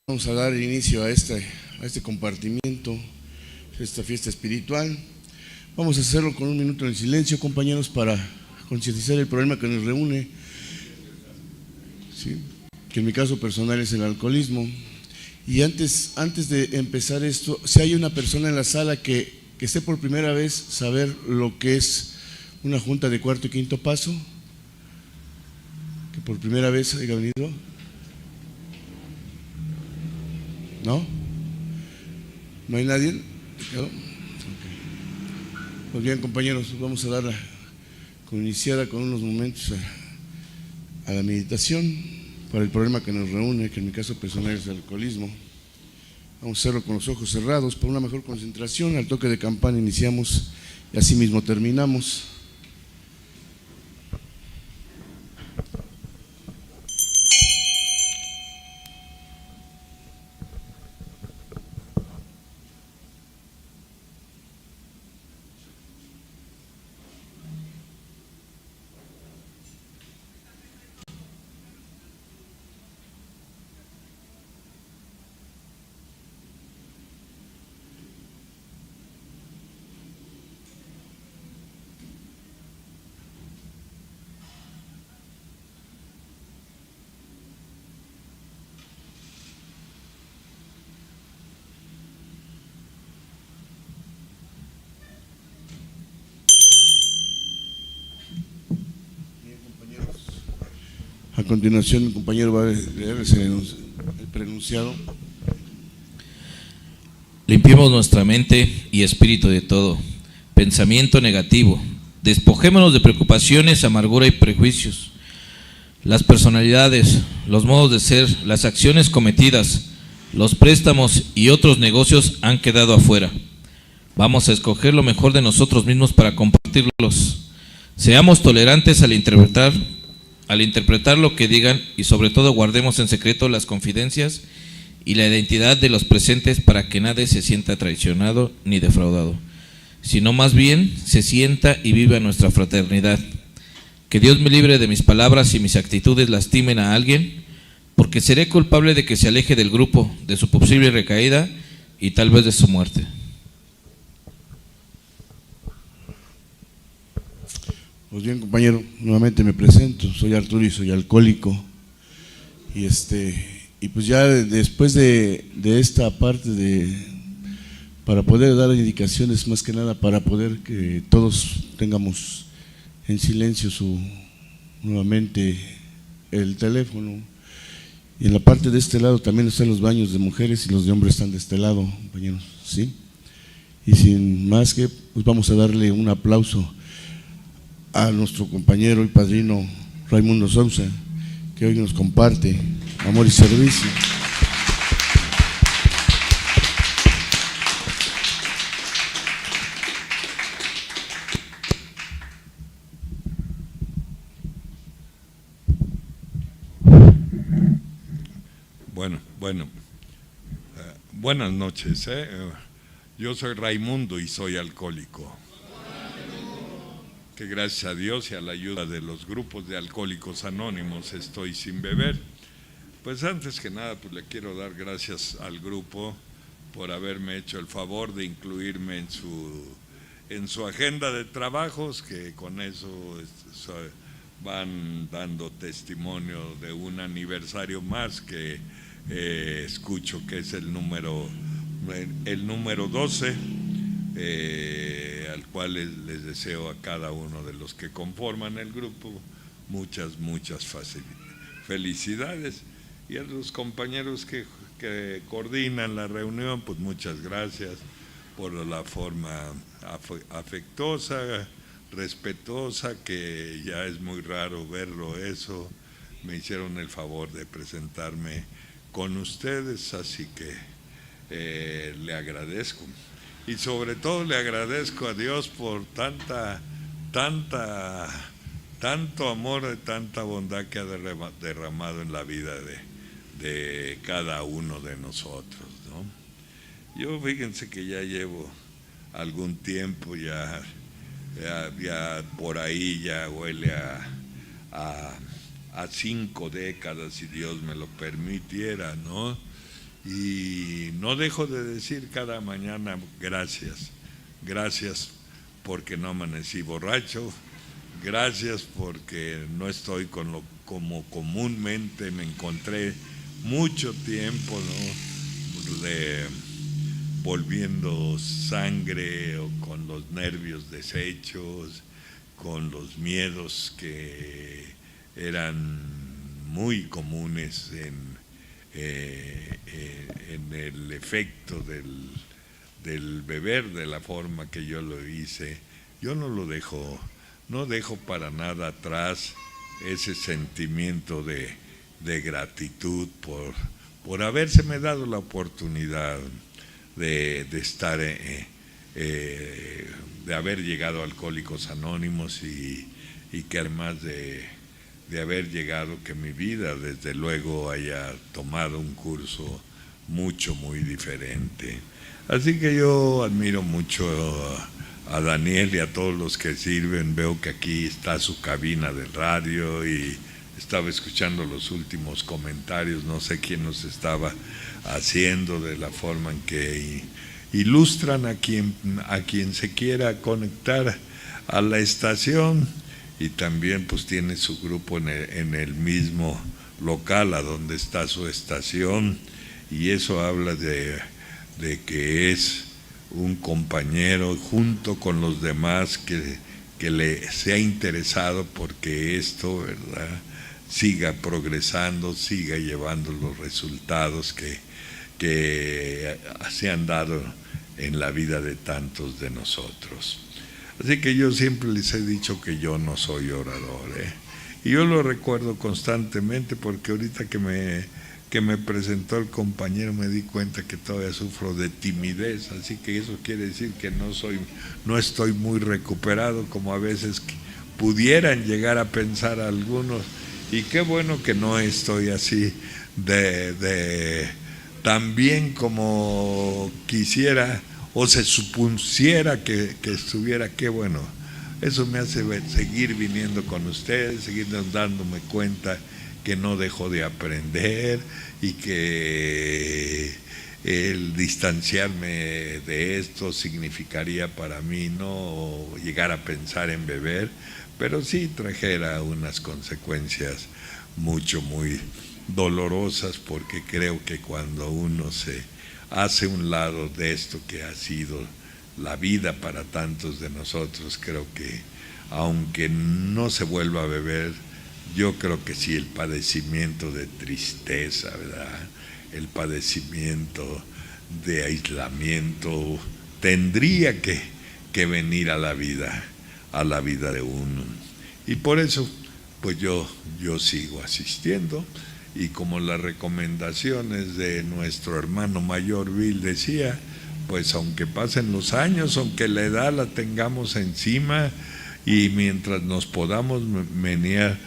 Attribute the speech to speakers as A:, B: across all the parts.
A: Vamos a dar inicio a este compartimiento, esta fiesta espiritual. Vamos a hacerlo con un minuto de silencio, compañeros, para concientizar el problema que nos reúne, ¿sí? Que en mi caso personal es el alcoholismo. Y antes de empezar esto, si hay una persona en la sala que esté por primera vez saber lo que es una junta de cuarto y quinto paso, que por primera vez haya venido. ¿No? ¿No hay nadie? ¿No? Okay. Pues bien, compañeros, vamos a darla como iniciada con unos momentos a la meditación para el problema que nos reúne, que en mi caso personal es el alcoholismo. Vamos a hacerlo con los ojos cerrados para una mejor concentración. Al toque de campana iniciamos y así mismo terminamos. A continuación, el compañero va a leer el prenunciado.
B: Limpiemos nuestra mente y espíritu de todo pensamiento negativo. Despojémonos de preocupaciones, amargura y prejuicios. Las personalidades, los modos de ser, las acciones cometidas, los préstamos y otros negocios han quedado afuera. Vamos a escoger lo mejor de nosotros mismos para compartirlos. Seamos tolerantes al interpretar lo que digan y sobre todo guardemos en secreto las confidencias y la identidad de los presentes para que nadie se sienta traicionado ni defraudado, sino más bien se sienta y viva nuestra fraternidad. Que Dios me libre de mis palabras y mis actitudes lastimen a alguien, porque seré culpable de que se aleje del grupo, de su posible recaída y tal vez de su muerte.
A: Pues bien, compañero, nuevamente me presento, soy Arturo y soy alcohólico. Y pues ya después de esta parte para poder dar indicaciones, más que nada para poder que todos tengamos en silencio nuevamente el teléfono. Y en la parte de este lado también están los baños de mujeres y los de hombres están de este lado, compañeros, ¿sí? Y sin más que, pues vamos a darle un aplauso a nuestro compañero y padrino Raimundo Sousa, que hoy nos comparte amor y servicio.
C: Buenas noches. Yo soy Raimundo y soy alcohólico. Que gracias a Dios y a la ayuda de los grupos de alcohólicos anónimos estoy sin beber. Pues antes que nada, pues le quiero dar gracias al grupo por haberme hecho el favor de incluirme en su agenda de trabajos, que con eso van dando testimonio de un aniversario más que escucho que es el número 12. Al cual les deseo a cada uno de los que conforman el grupo muchas felicidades, y a los compañeros que coordinan la reunión, pues muchas gracias por la forma afectuosa, respetuosa, que ya es muy raro verlo eso. Me hicieron el favor de presentarme con ustedes, así que le agradezco. Y sobre todo le agradezco a Dios por tanto amor y tanta bondad que ha derramado en la vida de cada uno de nosotros, ¿no? Yo fíjense que ya llevo algún tiempo, ya por ahí ya huele a 5 décadas, si Dios me lo permitiera, ¿no? Y no dejo de decir cada mañana gracias, gracias porque no amanecí borracho, gracias porque no estoy como comúnmente me encontré mucho tiempo, ¿no? Volviendo sangre o con los nervios deshechos, con los miedos que eran muy comunes en el efecto del beber de la forma que yo lo hice. Yo no dejo para nada atrás ese sentimiento de gratitud por habérseme dado la oportunidad de estar, de haber llegado a Alcohólicos Anónimos y que además de haber llegado, que mi vida desde luego haya tomado un curso muy diferente. Así que yo admiro mucho a Daniel y a todos los que sirven. Veo que aquí está su cabina de radio y estaba escuchando los últimos comentarios, no sé quién nos estaba haciendo, de la forma en que ilustran a quien se quiera conectar a la estación, y también pues tiene su grupo en el mismo local a donde está su estación, y eso habla de que es un compañero junto con los demás que le sea interesado porque esto, ¿verdad?, siga progresando, siga llevando los resultados que se han dado en la vida de tantos de nosotros. Así que yo siempre les he dicho que yo no soy orador, y yo lo recuerdo constantemente, porque ahorita que me presentó el compañero me di cuenta que todavía sufro de timidez, así que eso quiere decir que no estoy muy recuperado, como a veces pudieran llegar a pensar algunos. Y qué bueno que no estoy así tan bien como quisiera o se supusiera que estuviera. Qué bueno, eso me hace seguir viniendo con ustedes, seguir dándome cuenta que no dejo de aprender, y que el distanciarme de esto significaría para mí no llegar a pensar en beber, pero sí trajera unas consecuencias muy dolorosas, porque creo que cuando uno se hace un lado de esto que ha sido la vida para tantos de nosotros, creo que aunque no se vuelva a beber, yo creo que sí el padecimiento de tristeza, ¿verdad?, el padecimiento de aislamiento tendría que venir a la vida de uno. Y por eso pues yo sigo asistiendo, y como las recomendaciones de nuestro hermano mayor Bill decía, pues aunque pasen los años, aunque la edad la tengamos encima, y mientras nos podamos menear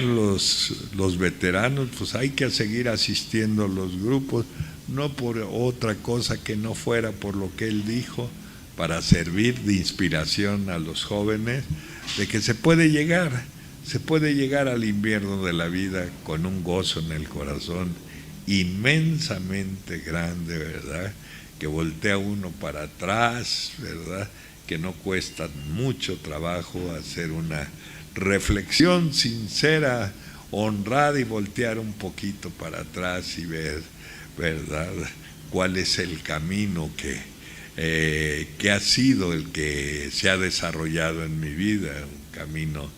C: los veteranos, pues hay que seguir asistiendo a los grupos, no por otra cosa que no fuera por lo que él dijo, para servir de inspiración a los jóvenes, de que se puede llegar al invierno de la vida con un gozo en el corazón inmensamente grande, ¿verdad?, que voltea uno para atrás, ¿verdad?, que no cuesta mucho trabajo hacer una reflexión sincera, honrada, y voltear un poquito para atrás y ver, ¿verdad?, cuál es el camino que ha sido el que se ha desarrollado en mi vida, un camino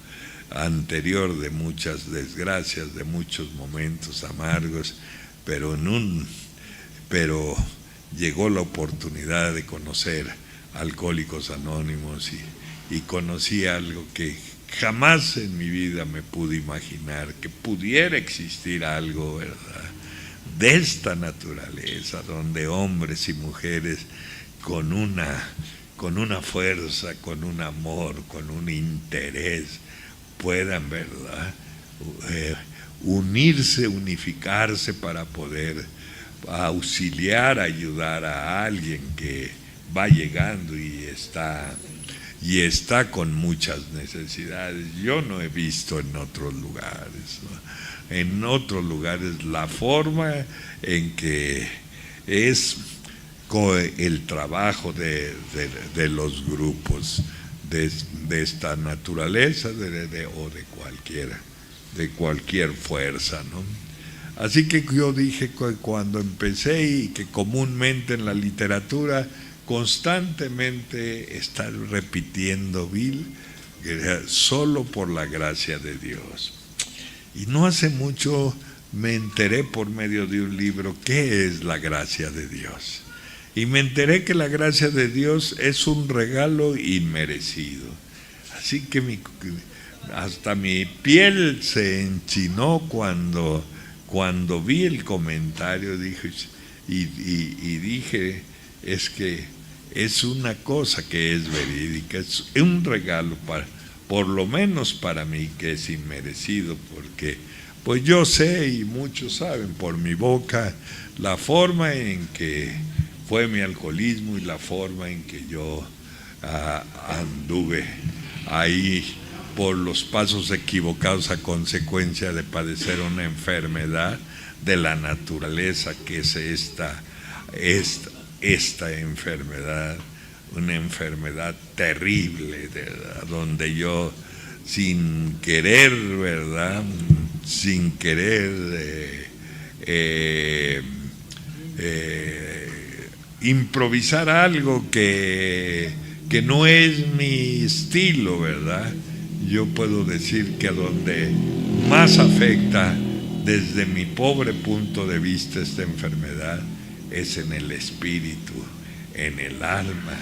C: anterior de muchas desgracias, de muchos momentos amargos, pero llegó la oportunidad de conocer Alcohólicos Anónimos, y conocí algo que jamás en mi vida me pude imaginar, que pudiera existir algo, ¿verdad?, de esta naturaleza, donde hombres y mujeres con una fuerza, con un amor, con un interés, puedan, ¿verdad?, unirse, unificarse para poder auxiliar, ayudar a alguien que va llegando y está con muchas necesidades. Yo no he visto en otros lugares, en otros lugares, la forma en que es el trabajo de los grupos de esta naturaleza o de cualquier fuerza, ¿no? Así que yo dije que cuando empecé, y que comúnmente en la literatura constantemente está repitiendo Bill, solo por la gracia de Dios. Y no hace mucho me enteré por medio de un libro qué es la gracia de Dios. Y me enteré que la gracia de Dios es un regalo inmerecido. Así que hasta mi piel se enchinó cuando vi el comentario, dije, y dije, es que es una cosa que es verídica, es un regalo por lo menos para mí, que es inmerecido, porque pues yo sé, y muchos saben por mi boca, la forma en que fue mi alcoholismo y la forma en que yo anduve ahí por los pasos equivocados a consecuencia de padecer una enfermedad de la naturaleza que es esta enfermedad, una enfermedad terrible, ¿verdad? Donde yo sin querer, ¿verdad? Sin querer improvisar algo que no es mi estilo, ¿verdad? Yo puedo decir que donde más afecta desde mi pobre punto de vista esta enfermedad es en el espíritu, en el alma.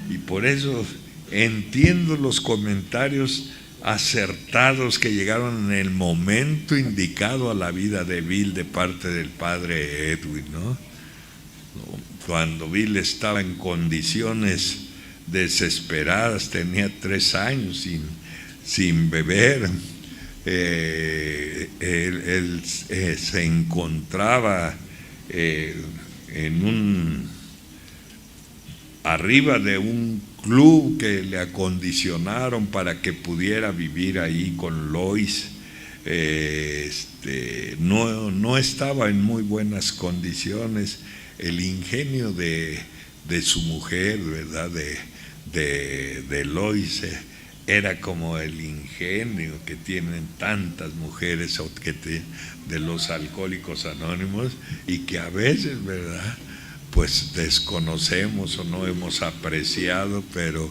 C: Y por eso entiendo los comentarios acertados que llegaron en el momento indicado a la vida de Bill de parte del padre Edwin, ¿no? Cuando Bill estaba en condiciones desesperadas, tenía 3 años sin beber, él se encontraba arriba de un club que le acondicionaron para que pudiera vivir ahí con Lois. No estaba en muy buenas condiciones. El ingenio de su mujer, ¿verdad? De Lois, era como el ingenio que tienen tantas mujeres de los alcohólicos anónimos, y que a veces, ¿verdad?, pues desconocemos o no hemos apreciado, pero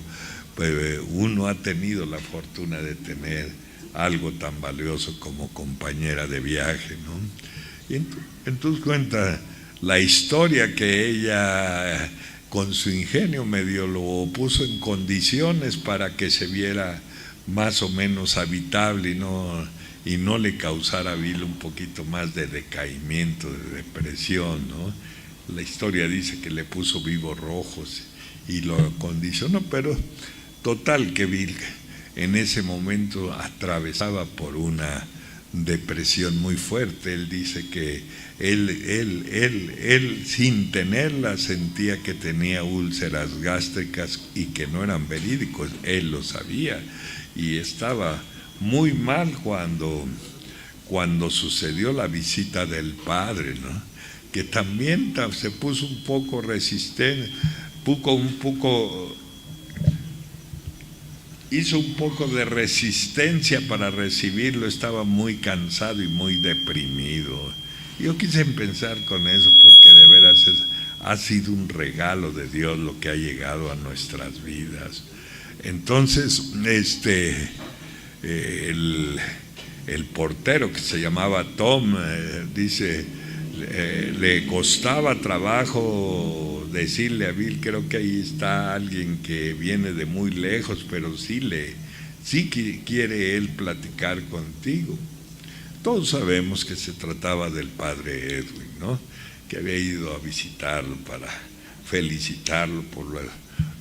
C: pues, uno ha tenido la fortuna de tener algo tan valioso como compañera de viaje, ¿no? Y entonces cuenta la historia que ella, con su ingenio, medio lo puso en condiciones para que se viera más o menos habitable y no le causara a Bill un poquito más de decaimiento, de depresión, ¿no? La historia dice que le puso vivos rojos y lo acondicionó, pero total que Bill en ese momento atravesaba por una depresión muy fuerte. Él dice que él sin tenerla sentía que tenía úlceras gástricas y que no eran verídicos. Él lo sabía y estaba muy mal cuando sucedió la visita del padre, ¿no? Que también se puso un poco resistente, hizo un poco de resistencia para recibirlo, estaba muy cansado y muy deprimido. Yo quise pensar con eso, porque de veras ha sido un regalo de Dios lo que ha llegado a nuestras vidas. Entonces, el portero, que se llamaba Tom, dice, le costaba trabajo decirle a Bill, creo que ahí está alguien que viene de muy lejos, pero sí quiere él platicar contigo. Todos sabemos que se trataba del padre Edwin, ¿no? Que había ido a visitarlo para felicitarlo por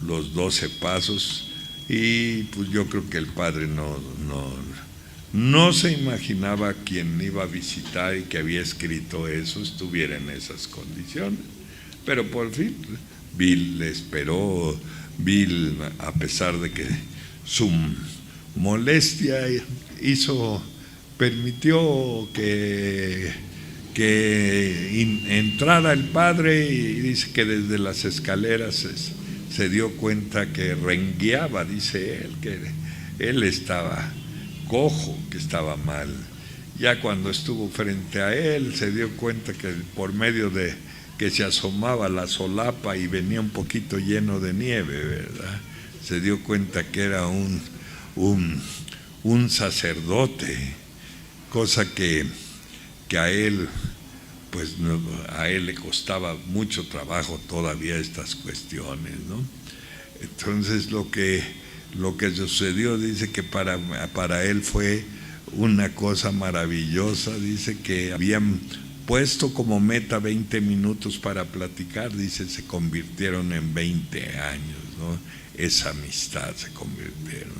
C: los 12 pasos, y pues yo creo que el padre no se imaginaba quien iba a visitar y que había escrito eso estuviera en esas condiciones. Pero por fin Bill le esperó. Bill, a pesar de que su molestia hizo permitió que entrara el padre, y dice que desde las escaleras se dio cuenta que rengueaba, dice él, que él estaba cojo, que estaba mal. Ya cuando estuvo frente a él se dio cuenta que por medio de que se asomaba la solapa y venía un poquito lleno de nieve, ¿verdad? Se dio cuenta que era un sacerdote, cosa que a él, pues a él le costaba mucho trabajo todavía estas cuestiones, ¿no? Entonces lo que sucedió, dice que para él fue una cosa maravillosa. Dice que habían puesto como meta 20 minutos para platicar, dice, se convirtieron en 20 años, ¿no? Esa amistad se convirtieron.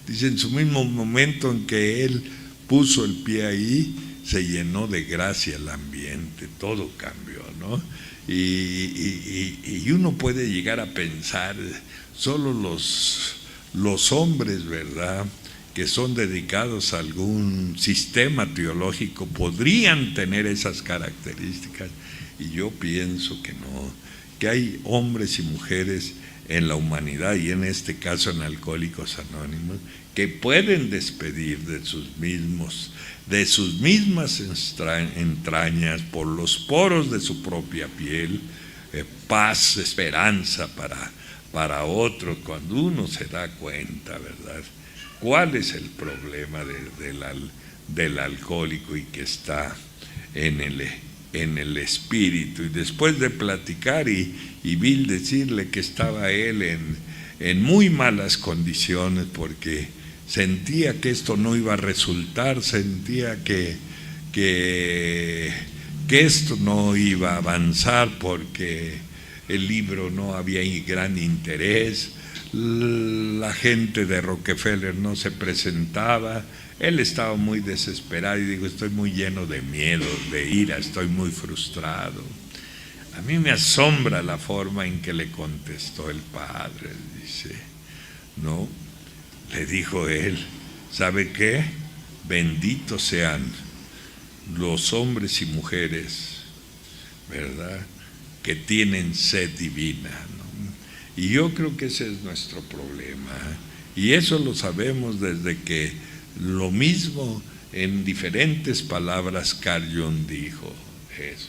C: Dice, en su mismo momento en que él puso el pie ahí, se llenó de gracia el ambiente, todo cambió, ¿no? Y uno puede llegar a pensar, solo los hombres, ¿verdad?, que son dedicados a algún sistema teológico podrían tener esas características, y yo pienso que no, que hay hombres y mujeres en la humanidad, y en este caso en Alcohólicos Anónimos, que pueden despedir de sus mismas entrañas, por los poros de su propia piel, paz, esperanza para otros, cuando uno se da cuenta, ¿verdad?, cuál es el problema del alcohólico y que está en el espíritu. Y después de platicar y Bill decirle que estaba él en muy malas condiciones porque sentía que esto no iba a resultar, sentía que esto no iba a avanzar porque el libro no había gran interés, la gente de Rockefeller no se presentaba, él estaba muy desesperado y dijo, estoy muy lleno de miedo, de ira, estoy muy frustrado. A mí me asombra la forma en que le contestó el padre, dice, ¿no? Le dijo él, ¿sabe qué? Benditos sean los hombres y mujeres, ¿verdad?, que tienen sed divina, ¿no? Y yo creo que ese es nuestro problema, y eso lo sabemos desde que lo mismo en diferentes palabras Carl Jung dijo eso.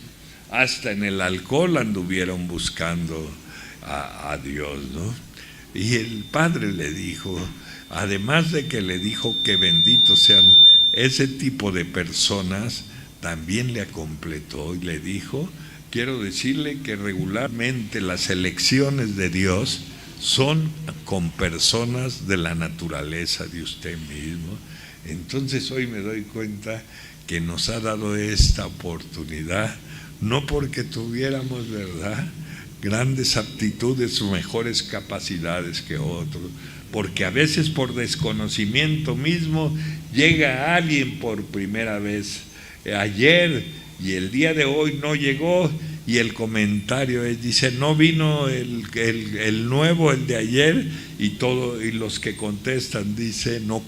C: Hasta en el alcohol anduvieron buscando a Dios, ¿no? Y el padre le dijo, además de que le dijo que benditos sean ese tipo de personas, también le completó y le dijo, quiero decirle que regularmente las elecciones de Dios son con personas de la naturaleza de usted mismo. Entonces hoy me doy cuenta que nos ha dado esta oportunidad, no porque tuviéramos, ¿verdad?, grandes aptitudes o mejores capacidades que otros, porque a veces por desconocimiento mismo llega alguien por primera vez ayer y el día de hoy no llegó, y el comentario dice, no vino el nuevo, el de ayer, y los que contestan dice, no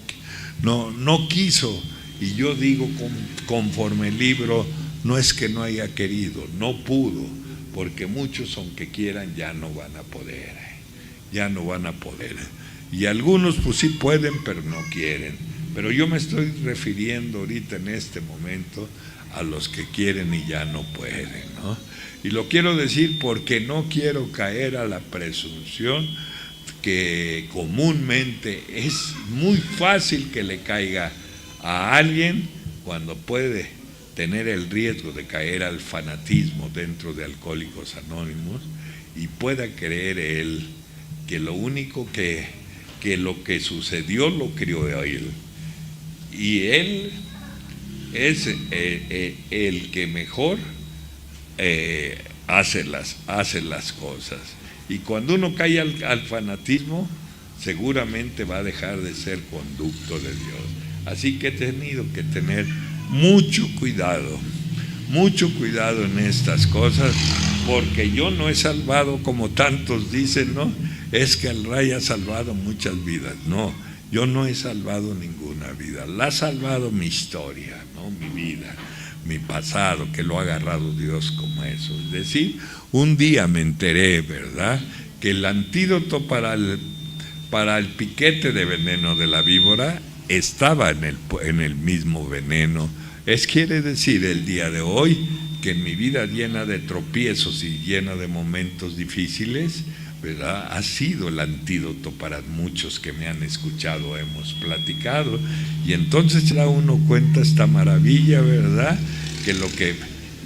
C: quiso. Y yo digo, conforme el libro, no es que no haya querido, no pudo, porque muchos aunque quieran ya no van a poder, y algunos pues sí pueden pero no quieren. Pero yo me estoy refiriendo ahorita en este momento a los que quieren y ya no pueden, ¿no? Y lo quiero decir porque no quiero caer a la presunción que comúnmente es muy fácil que le caiga a alguien cuando puede tener el riesgo de caer al fanatismo dentro de Alcohólicos Anónimos y pueda creer él que lo único que lo que sucedió lo crió él, y él es el que mejor hace las cosas. Y cuando uno cae al fanatismo, seguramente va a dejar de ser conducto de Dios. Así que he tenido que tener mucho cuidado en estas cosas, porque yo no he salvado como tantos dicen, ¿no? Es que el Ray ha salvado muchas vidas. No, Yo no he salvado ninguna vida, la ha salvado mi historia, ¿no? Mi vida, mi pasado, que lo ha agarrado Dios como eso. Es decir, un día me enteré, ¿verdad?, que el antídoto para el piquete de veneno de la víbora estaba en el mismo veneno. Quiere decir, el día de hoy, que en mi vida llena de tropiezos y llena de momentos difíciles, ¿verdad?, ha sido el antídoto para muchos que me han escuchado, hemos platicado, y entonces se da uno cuenta esta maravilla, ¿verdad?, que lo que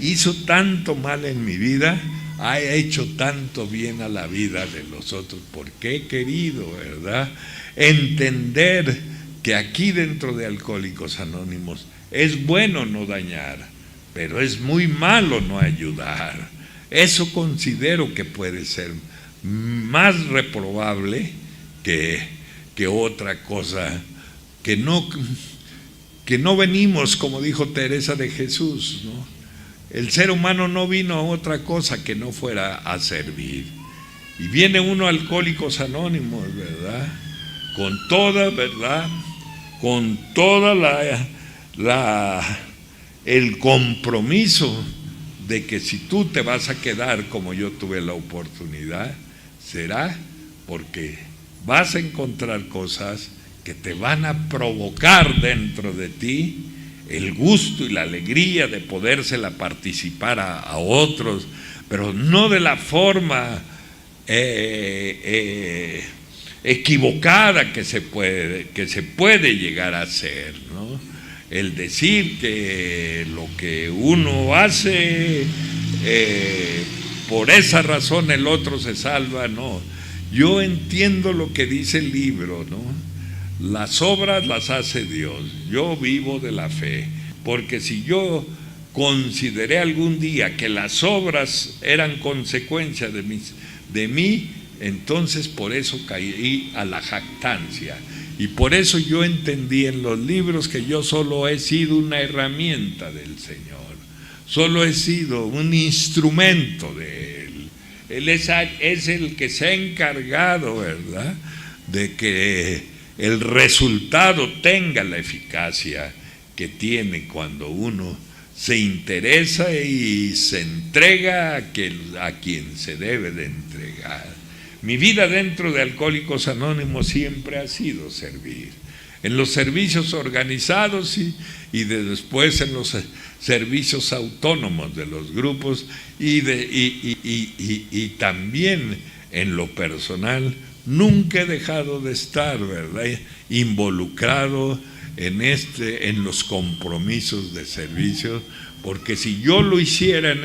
C: hizo tanto mal en mi vida ha hecho tanto bien a la vida de los otros, porque he querido, ¿verdad?, entender que aquí dentro de Alcohólicos Anónimos es bueno no dañar, pero es muy malo no ayudar. Eso considero que puede ser más reprobable que otra cosa, que no venimos, como dijo Teresa de Jesús, ¿no? El ser humano no vino a otra cosa que no fuera a servir. Y viene uno a Alcohólicos Anónimos, ¿verdad?, con toda, ¿verdad?, con toda el compromiso de que si tú te vas a quedar como yo tuve la oportunidad, será porque vas a encontrar cosas que te van a provocar dentro de ti el gusto y la alegría de podérsela participar a otros, pero no de la forma equivocada que se puede llegar a hacer, ¿no? El decir que lo que uno hace, por esa razón el otro se salva, no. Yo entiendo lo que dice el libro, ¿no? Las obras las hace Dios, yo vivo de la fe, porque si yo consideré algún día que las obras eran consecuencia de mí, entonces por eso caí a la jactancia. Y por eso yo entendí en los libros que yo solo he sido una herramienta del Señor, solo he sido un instrumento de Él. Él es el que se ha encargado, ¿verdad?, de que el resultado tenga la eficacia que tiene cuando uno se interesa y se entrega a quien se debe de entregar. Mi vida dentro de Alcohólicos Anónimos siempre ha sido servir, en los servicios organizados y después en los servicios autónomos de los grupos y también en lo personal. Nunca he dejado de estar, ¿verdad?, involucrado en los compromisos de servicio, porque si yo lo hiciera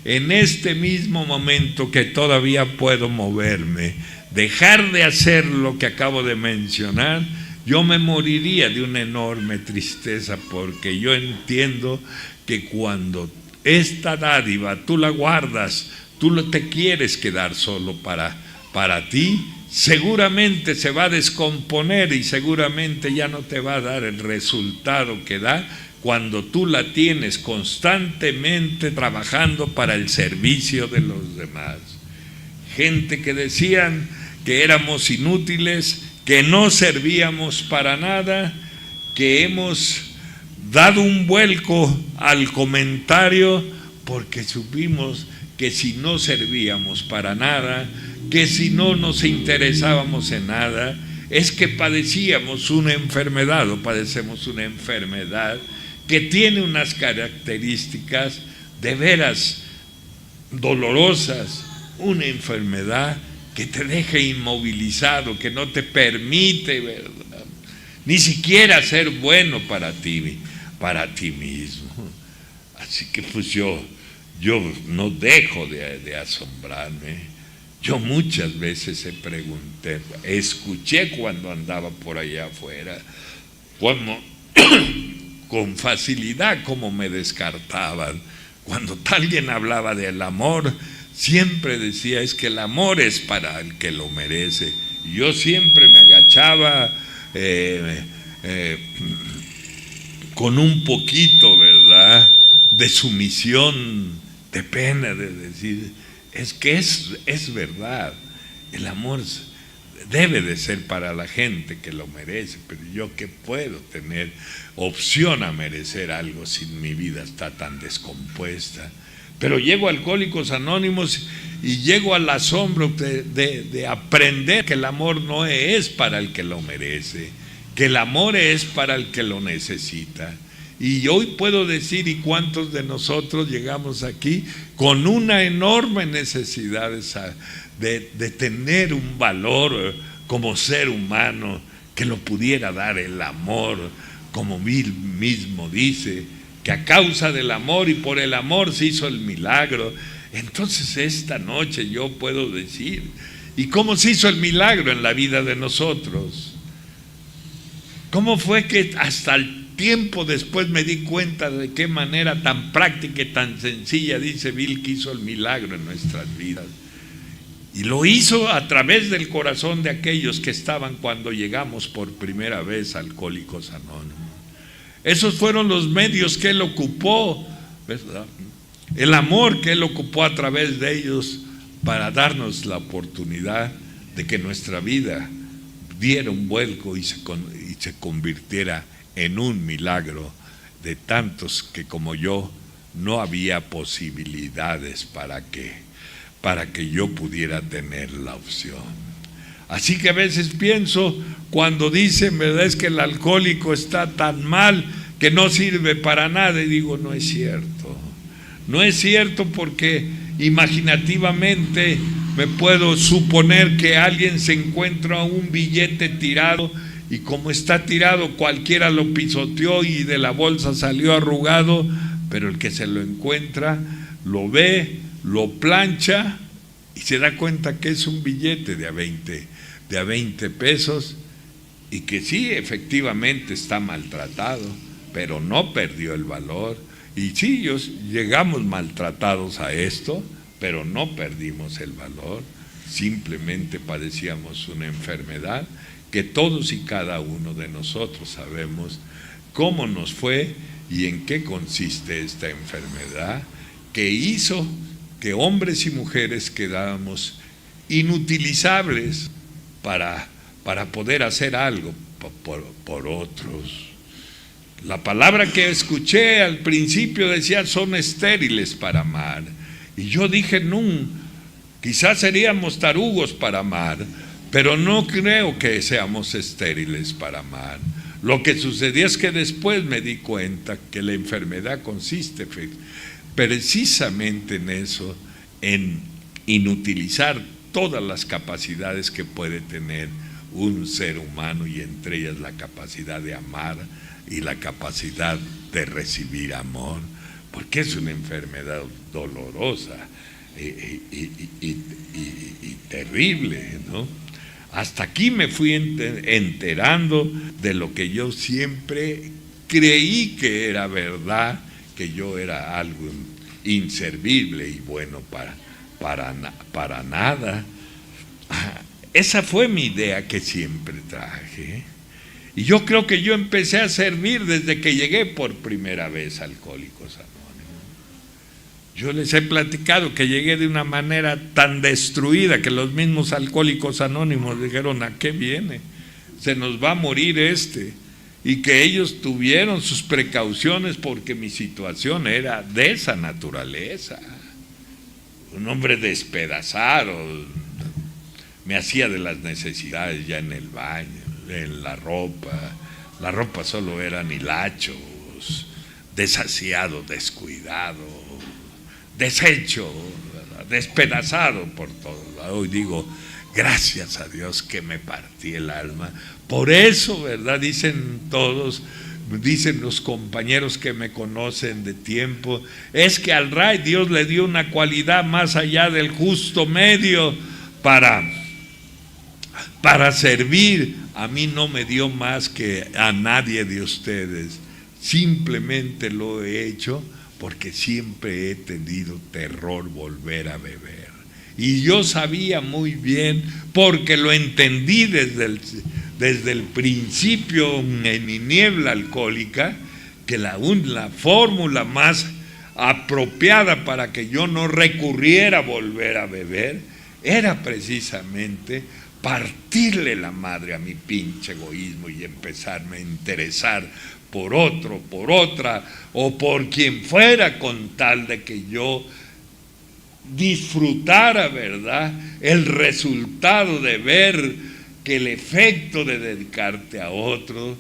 C: en este mismo momento que todavía puedo moverme, dejar de hacer lo que acabo de mencionar, yo me moriría de una enorme tristeza, porque yo entiendo que cuando esta dádiva tú la guardas, tú te quieres quedar solo para ti, seguramente se va a descomponer y seguramente ya no te va a dar el resultado que da cuando tú la tienes constantemente trabajando para el servicio de los demás. Gente que decían que éramos inútiles, que no servíamos para nada, que hemos dado un vuelco al comentario porque supimos que si no servíamos para nada, que si no nos interesábamos en nada, es que padecíamos una enfermedad o padecemos una enfermedad que tiene unas características de veras dolorosas, una enfermedad que te deja inmovilizado, que no te permite, ¿verdad?, ni siquiera ser bueno para ti mismo. Así que pues yo no dejo de asombrarme. Yo muchas veces escuché cuando andaba por allá afuera, con facilidad como me descartaban. Cuando alguien hablaba del amor, siempre decía, es que el amor es para el que lo merece. Y yo siempre me agachaba con un poquito, ¿verdad?, de sumisión, de pena, de decir, es que es verdad, el amor debe de ser para la gente que lo merece, pero yo que puedo tener opción a merecer algo si mi vida está tan descompuesta. Pero llego a Alcohólicos Anónimos y llego al asombro de aprender que el amor no es para el que lo merece, que el amor es para el que lo necesita. Y hoy puedo decir, ¿y cuántos de nosotros llegamos aquí con una enorme necesidad de tener un valor como ser humano que lo pudiera dar el amor, como Bill mismo dice, que a causa del amor y por el amor se hizo el milagro? Entonces esta noche yo puedo decir, ¿y cómo se hizo el milagro en la vida de nosotros? ¿Cómo fue que hasta el tiempo después me di cuenta de qué manera tan práctica y tan sencilla, dice Bill, que hizo el milagro en nuestras vidas? Y lo hizo a través del corazón de aquellos que estaban cuando llegamos por primera vez a Alcohólicos Anónimos. Esos fueron los medios que él ocupó, ¿verdad? El amor que él ocupó a través de ellos para darnos la oportunidad de que nuestra vida diera un vuelco y se convirtiera en un milagro de tantos que como yo no había posibilidades para que yo pudiera tener la opción. Así que a veces pienso, cuando dicen, ¿verdad?, es que el alcohólico está tan mal que no sirve para nada, y digo, no es cierto. No es cierto, porque imaginativamente me puedo suponer que alguien se encuentra un billete tirado, y como está tirado cualquiera lo pisoteó y de la bolsa salió arrugado, pero el que se lo encuentra lo ve, lo plancha y se da cuenta que es un billete de a 20 pesos, y que sí, efectivamente está maltratado, pero no perdió el valor. Y sí, llegamos maltratados a esto, pero no perdimos el valor, simplemente padecíamos una enfermedad que todos y cada uno de nosotros sabemos cómo nos fue y en qué consiste esta enfermedad, que hizo que hombres y mujeres quedáramos inutilizables para poder hacer algo por otros. La palabra que escuché al principio decía, son estériles para amar. Y yo dije, no, quizás seríamos tarugos para amar, pero no creo que seamos estériles para amar. Lo que sucedió es que después me di cuenta que la enfermedad consiste precisamente en eso, en inutilizar todas las capacidades que puede tener un ser humano, y entre ellas la capacidad de amar y la capacidad de recibir amor, porque es una enfermedad dolorosa y terrible, ¿no? Hasta aquí me fui enterando de lo que yo siempre creí que era verdad, que yo era algo inservible y bueno para nada. Esa fue mi idea que siempre traje. Y yo creo que yo empecé a servir desde que llegué por primera vez a Alcohólicos Anónimos. Yo les he platicado que llegué de una manera tan destruida que los mismos Alcohólicos Anónimos dijeron, ¿a qué viene? Se nos va a morir este. Y que ellos tuvieron sus precauciones porque mi situación era de esa naturaleza. Un hombre despedazado, me hacía de las necesidades ya en el baño, en la ropa solo eran hilachos, desasiado, descuidado, deshecho, despedazado por todo. Hoy digo, gracias a Dios que me partí el alma. Por eso, ¿verdad? Dicen todos, dicen los compañeros que me conocen de tiempo, es que al Ray Dios le dio una cualidad más allá del justo medio para servir. A mí no me dio más que a nadie de ustedes. Simplemente lo he hecho porque siempre he tenido terror volver a beber. Y yo sabía muy bien, porque lo entendí desde el principio en mi niebla alcohólica, que la fórmula más apropiada para que yo no recurriera a volver a beber era precisamente partirle la madre a mi pinche egoísmo y empezarme a interesar por otro, por otra o por quien fuera, con tal de que yo disfrutara, ¿verdad?, el resultado de ver que el efecto de dedicarte a otro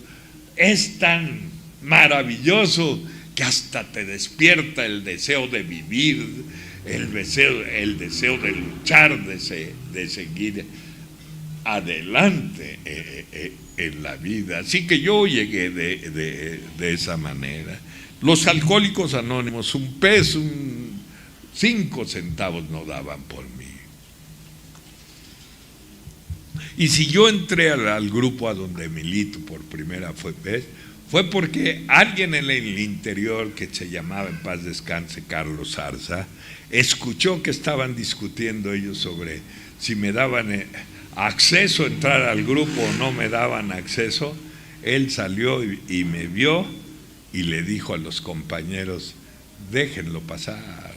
C: es tan maravilloso que hasta te despierta el deseo de vivir, el deseo de luchar, de seguir adelante en la vida. Así que yo llegué de esa manera. Los Alcohólicos Anónimos, un peso, 5 centavos no daban por mí. Y si yo entré al grupo a donde milito por primera vez, fue porque alguien en el interior, que se llamaba, en paz descanse, Carlos Zarza, escuchó que estaban discutiendo ellos sobre si me daban acceso a entrar al grupo o no me daban acceso. Él salió y me vio y le dijo a los compañeros: déjenlo pasar.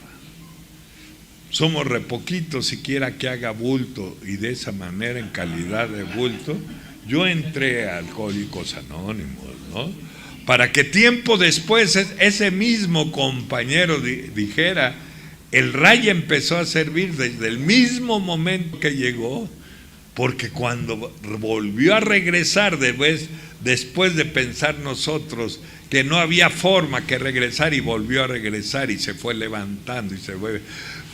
C: Somos re poquitos, siquiera que haga bulto, y de esa manera, en calidad de bulto, yo entré a Alcohólicos Anónimos, ¿no? Para que tiempo después ese mismo compañero dijera: el Ray empezó a servir desde el mismo momento que llegó, porque cuando volvió a regresar, después de pensar nosotros que no había forma que regresar, y volvió a regresar y se fue levantando y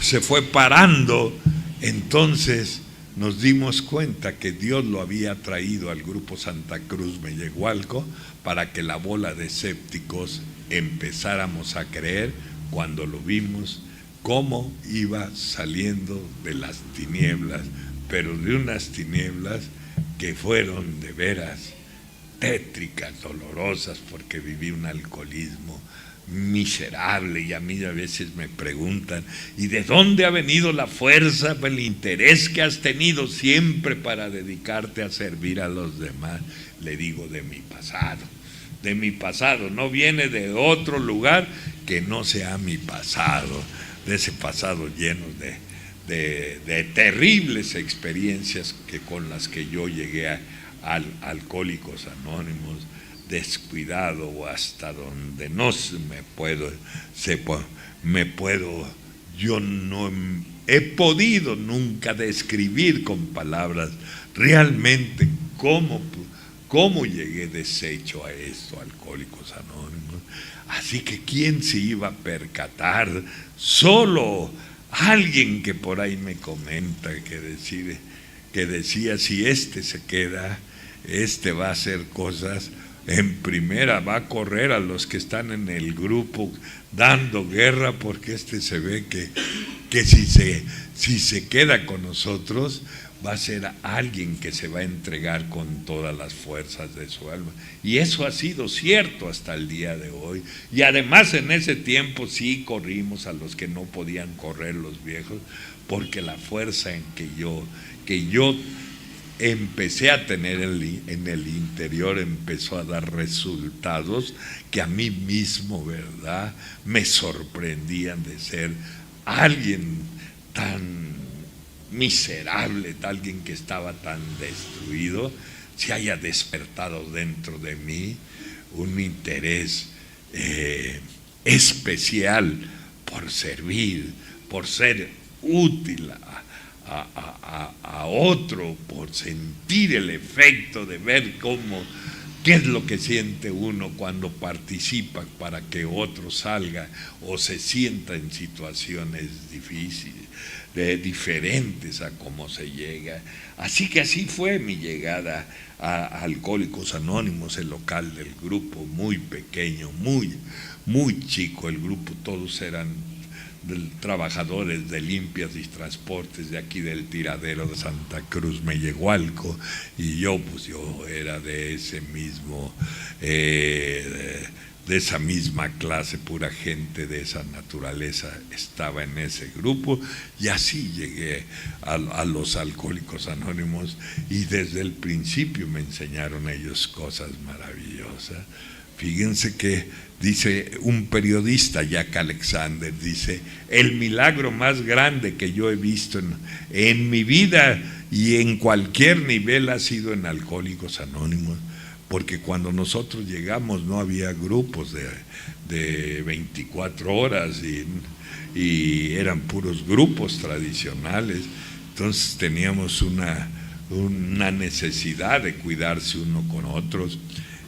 C: se fue parando, entonces nos dimos cuenta que Dios lo había traído al grupo Santa Cruz Mellehualco para que la bola de escépticos empezáramos a creer, cuando lo vimos cómo iba saliendo de las tinieblas, pero de unas tinieblas que fueron de veras tétricas, dolorosas, porque viví un alcoholismo miserable. Y a mí a veces me preguntan: ¿y de dónde ha venido la fuerza, el interés que has tenido siempre para dedicarte a servir a los demás? Le digo: de mi pasado, no viene de otro lugar que no sea mi pasado, de ese pasado lleno de terribles experiencias con las que yo llegué a Alcohólicos Anónimos, descuidado o hasta donde no yo no he podido nunca describir con palabras realmente cómo llegué deshecho a esto, Alcohólicos Anónimos. Así que ¿quién se iba a percatar? Solo alguien que por ahí me comenta que decía: si este se queda, este va a hacer cosas. En primera va a correr a los que están en el grupo dando guerra, porque este se ve que si se queda con nosotros, va a ser alguien que se va a entregar con todas las fuerzas de su alma. Y eso ha sido cierto hasta el día de hoy. Y además en ese tiempo sí corrimos a los que no podían correr, los viejos, porque la fuerza en que yo empecé a tener en el interior empezó a dar resultados que a mí mismo, ¿verdad?, me sorprendían, de ser alguien tan miserable, alguien que estaba tan destruido, se haya despertado dentro de mí un interés especial por servir, por ser útil a otro, por sentir el efecto de ver qué es lo que siente uno cuando participa para que otro salga o se sienta en situaciones difíciles, diferentes a cómo se llega. Así que así fue mi llegada a Alcohólicos Anónimos, el local del grupo, muy pequeño, muy chico el grupo, todos eran trabajadores de limpias y transportes de aquí del tiradero de Santa Cruz Mellehualco, y yo era de ese mismo de esa misma clase, pura gente de esa naturaleza estaba en ese grupo, y así llegué a los Alcohólicos Anónimos, y desde el principio me enseñaron ellos cosas maravillosas. Fíjense que dice un periodista, Jack Alexander, dice: el milagro más grande que yo he visto en mi vida y en cualquier nivel ha sido en Alcohólicos Anónimos, porque cuando nosotros llegamos no había grupos de 24 horas y eran puros grupos tradicionales. Entonces teníamos una necesidad de cuidarse uno con otros.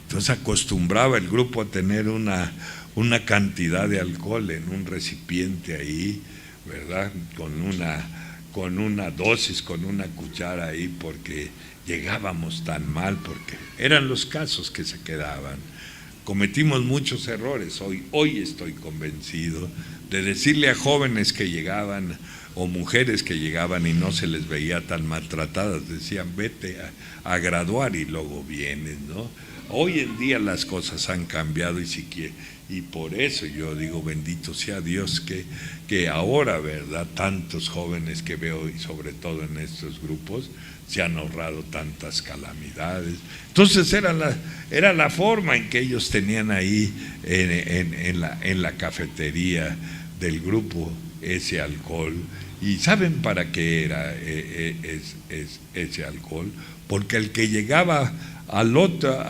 C: Entonces acostumbraba el grupo a tener una cantidad de alcohol en un recipiente ahí, ¿verdad? Con una dosis, con una cuchara ahí, porque llegábamos tan mal, porque eran los casos que se quedaban. Cometimos muchos errores. Hoy estoy convencido de decirle a jóvenes que llegaban o mujeres que llegaban y no se les veía tan maltratadas, decían: vete a graduar y luego vienes, ¿no? Hoy en día las cosas han cambiado y por eso yo digo, bendito sea Dios que ahora, ¿verdad?, tantos jóvenes que veo, y sobre todo en estos grupos, se han ahorrado tantas calamidades. Entonces era la forma en que ellos tenían ahí en la cafetería del grupo ese alcohol. ¿Y saben para qué era ese alcohol? Porque el que llegaba al otro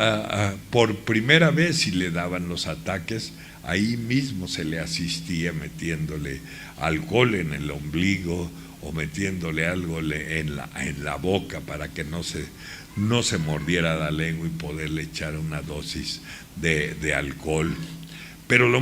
C: por primera vez y le daban los ataques, ahí mismo se le asistía metiéndole alcohol en el ombligo o metiéndole algo en la boca para que no se mordiera la lengua y poderle echar una dosis de alcohol. Pero lo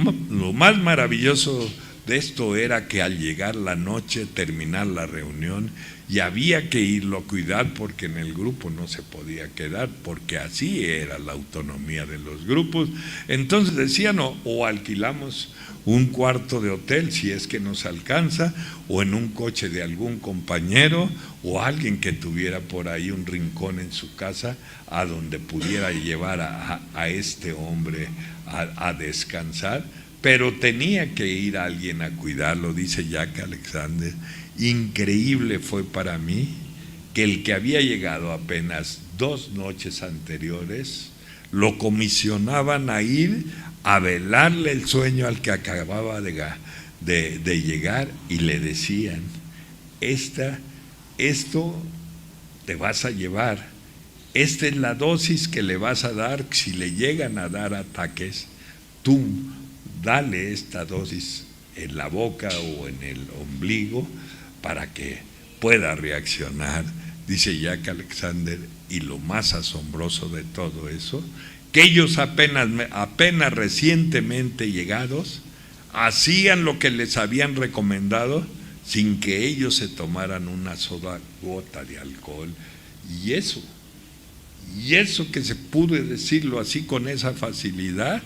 C: más maravilloso de esto era que al llegar la noche, terminar la reunión, y había que irlo a cuidar porque en el grupo no se podía quedar, porque así era la autonomía de los grupos. Entonces decían: o alquilamos un cuarto de hotel si es que nos alcanza, o en un coche de algún compañero o alguien que tuviera por ahí un rincón en su casa a donde pudiera llevar a este hombre a descansar, pero tenía que ir alguien a cuidarlo. Dice Jack Alexander: increíble fue para mí que el que había llegado apenas 2 noches anteriores lo comisionaban a ir a velarle el sueño al que acababa de llegar, y le decían: esto te vas a llevar, esta es la dosis que le vas a dar. Si le llegan a dar ataques, tú dale esta dosis en la boca o en el ombligo para que pueda reaccionar. Dice Jack Alexander, y lo más asombroso de todo eso, que ellos apenas recientemente llegados hacían lo que les habían recomendado sin que ellos se tomaran una sola gota de alcohol. Y eso que se pudo decirlo así con esa facilidad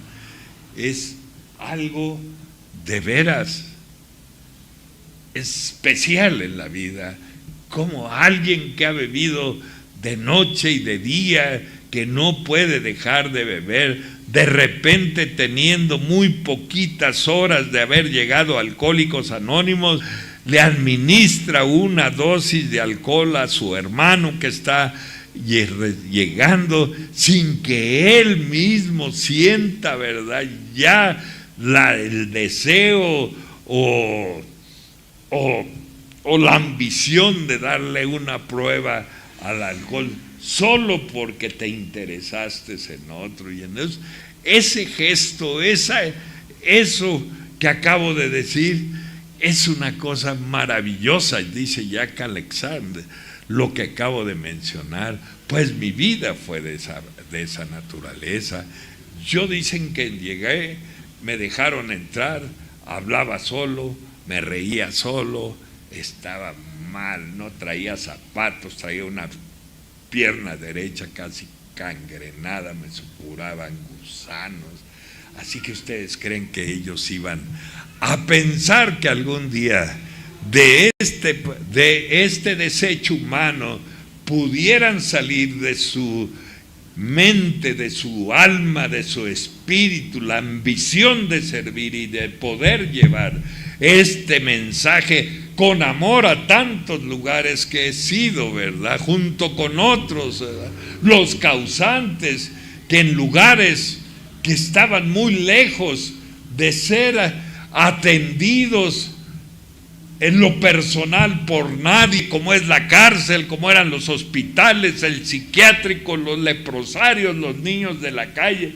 C: es algo de veras especial en la vida. Como alguien que ha bebido de noche y de día, que no puede dejar de beber, de repente, teniendo muy poquitas horas de haber llegado a Alcohólicos Anónimos, le administra una dosis de alcohol a su hermano que está llegando, sin que él mismo sienta, ¿verdad?, ya el deseo o la ambición de darle una prueba al alcohol, solo porque te interesaste en otro. Y entonces ese gesto, eso que acabo de decir, es una cosa maravillosa. Dice Jack Alexander, lo que acabo de mencionar, pues mi vida fue de esa naturaleza. Yo, dicen que llegué, me dejaron entrar, hablaba solo, me reía solo, estaba mal, no traía zapatos, traía una pierna derecha casi gangrenada, me supuraban gusanos. Así que ustedes creen que ellos iban a pensar que algún día de este desecho humano pudieran salir de su mente, de su alma, de su espíritu, la ambición de servir y de poder llevar este mensaje con amor a tantos lugares que he sido, ¿verdad?, junto con otros, ¿verdad?, los causantes, que en lugares que estaban muy lejos de ser atendidos en lo personal por nadie, como es la cárcel, como eran los hospitales, el psiquiátrico, los leprosarios, los niños de la calle.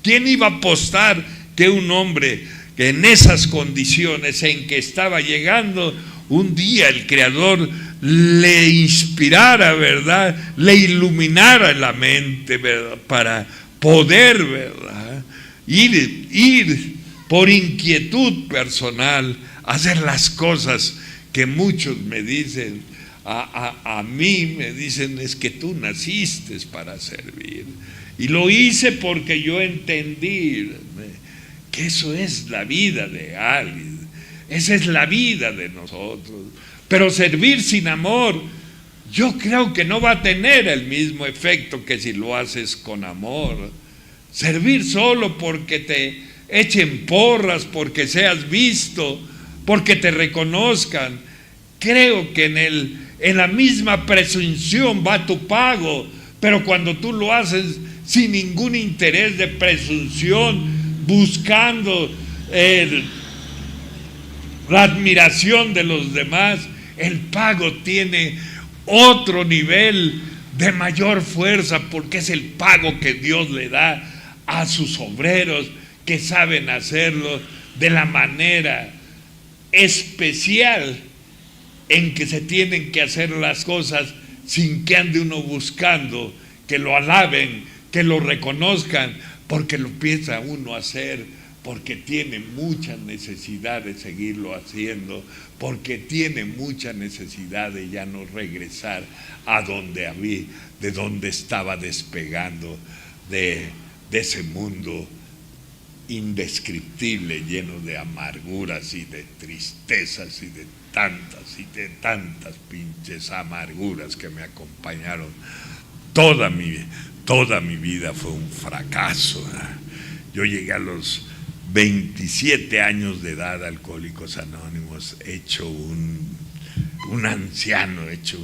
C: ¿Quién iba a apostar que un hombre que en esas condiciones en que estaba llegando, un día el Creador le inspirara, ¿verdad?, le iluminara la mente, ¿verdad?, para poder, ¿verdad?, ir por inquietud personal, hacer las cosas que muchos me dicen, a mí me dicen, es que tú naciste para servir. Y lo hice porque yo entendí que eso es la vida de alguien, esa es la vida de nosotros. Pero servir sin amor, yo creo que no va a tener el mismo efecto que si lo haces con amor. Servir solo porque te echen porras, porque seas visto, porque te reconozcan, creo que en la misma presunción va tu pago. Pero cuando tú lo haces sin ningún interés de presunción, buscando la admiración de los demás, el pago tiene otro nivel de mayor fuerza, porque es el pago que Dios le da a sus obreros que saben hacerlo de la manera especial en que se tienen que hacer las cosas, sin que ande uno buscando que lo alaben, que lo reconozcan, porque lo empieza uno a hacer porque tiene mucha necesidad de seguirlo haciendo, porque tiene mucha necesidad de ya no regresar a donde había, de donde estaba despegando, de ese mundo indescriptible, lleno de amarguras y de tristezas y de tantas pinches amarguras que me acompañaron. Toda mi vida fue un fracaso. Yo llegué a los 27 años de edad a Alcohólicos Anónimos, hecho un anciano, hecho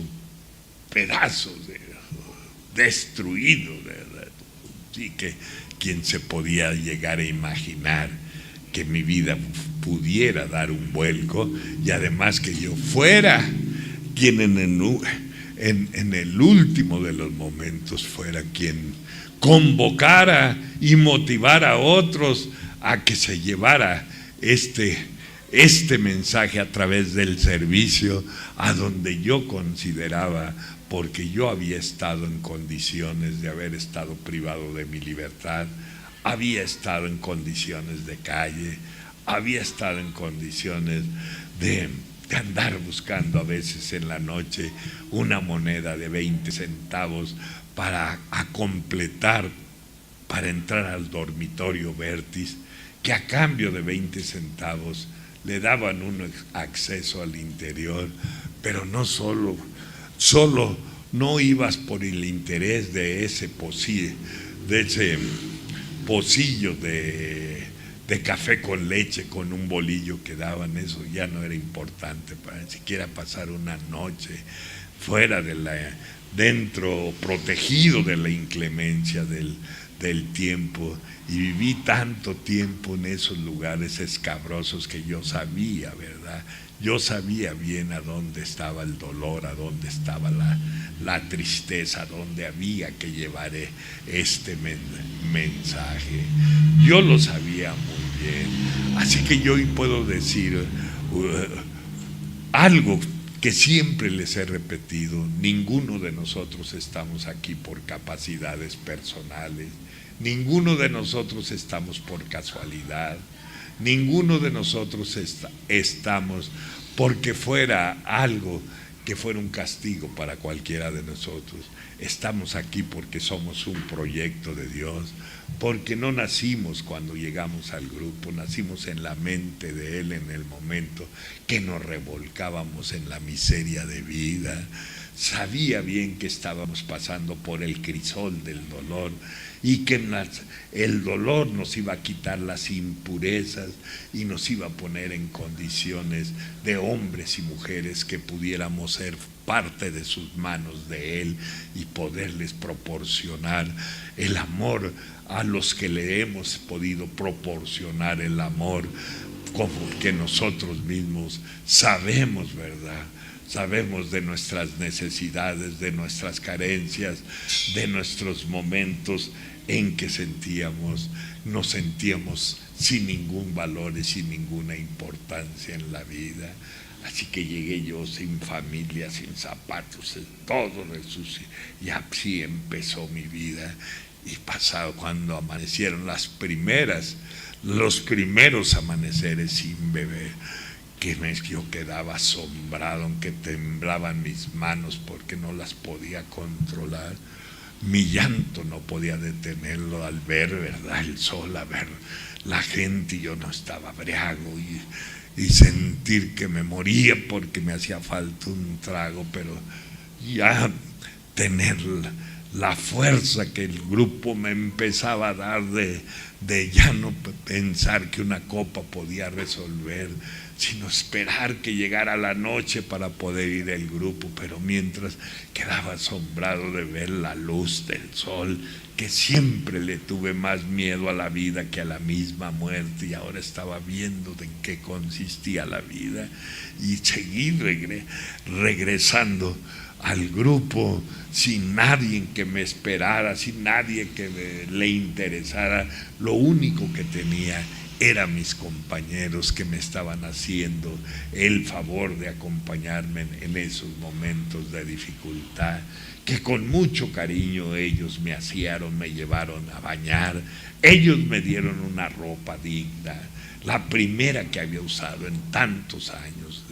C: pedazos, destruido, ¿verdad? Y que quien se podía llegar a imaginar que mi vida pudiera dar un vuelco, y además que yo fuera quien en el último de los momentos fuera quien convocara y motivara a otros a que se llevara este mensaje a través del servicio a donde yo consideraba, porque yo había estado en condiciones de haber estado privado de mi libertad, había estado en condiciones de calle, había estado en condiciones de andar buscando a veces en la noche una moneda de 20 centavos para completar, para entrar al dormitorio Vertis, que a cambio de 20 centavos le daban un acceso al interior, pero no solo no ibas por el interés de ese pocillo de café con leche con un bolillo que daban. Eso ya no era importante para ni siquiera pasar una noche fuera dentro, protegido de la inclemencia del tiempo. Y viví tanto tiempo en esos lugares escabrosos que yo sabía, ¿verdad? Yo sabía bien a dónde estaba el dolor, a dónde estaba la tristeza, a dónde había que llevar este mensaje. Yo lo sabía muy bien. Así que yo hoy puedo decir algo que siempre les he repetido: ninguno de nosotros estamos aquí por capacidades personales, ninguno de nosotros estamos por casualidad, ninguno de nosotros estamos porque fuera algo que fuera un castigo para cualquiera de nosotros. Estamos aquí porque somos un proyecto de Dios, porque no nacimos cuando llegamos al grupo, nacimos en la mente de Él en el momento que nos revolcábamos en la miseria de vida. sabía bien que estábamos pasando por el crisol del dolor y que el dolor nos iba a quitar las impurezas y nos iba a poner en condiciones de hombres y mujeres que pudiéramos ser parte de sus manos de Él y poderles proporcionar el amor a los que le hemos podido proporcionar el amor, como que nosotros mismos sabemos, ¿verdad? Sabemos de nuestras necesidades, de nuestras carencias, de nuestros momentos en que nos sentíamos sin ningún valor y sin ninguna importancia en la vida. Así que llegué yo sin familia, sin zapatos, todo resucitó, y así empezó mi vida. Y pasado cuando amanecieron los primeros amaneceres sin beber, que yo quedaba asombrado, aunque temblaban mis manos porque no las podía controlar. Mi llanto no podía detenerlo al ver, ¿verdad?, el sol, a ver la gente, y yo no estaba briago, y sentir que me moría porque me hacía falta un trago, pero ya tener la fuerza que el grupo me empezaba a dar de ya no pensar que una copa podía resolver, sino esperar que llegara la noche para poder ir al grupo. Pero mientras quedaba asombrado de ver la luz del sol, que siempre le tuve más miedo a la vida que a la misma muerte, y ahora estaba viendo de en qué consistía la vida, y seguí regresando al grupo sin nadie que me esperara, sin nadie que le interesara. Lo único que tenía eran mis compañeros que me estaban haciendo el favor de acompañarme en esos momentos de dificultad, que con mucho cariño ellos me llevaron a bañar, ellos me dieron una ropa digna, la primera que había usado en tantos años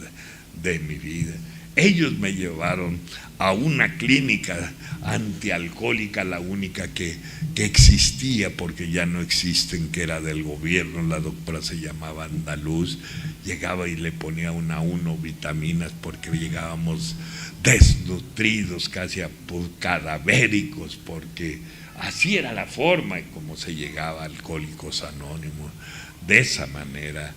C: de mi vida. Ellos me llevaron a una clínica antialcohólica, la única que existía, porque ya no existen, que era del gobierno. La doctora se llamaba Andaluz, llegaba y le ponía a uno vitaminas, porque llegábamos desnutridos, casi cadavéricos, porque así era la forma en cómo se llegaba a Alcohólicos Anónimos. De esa manera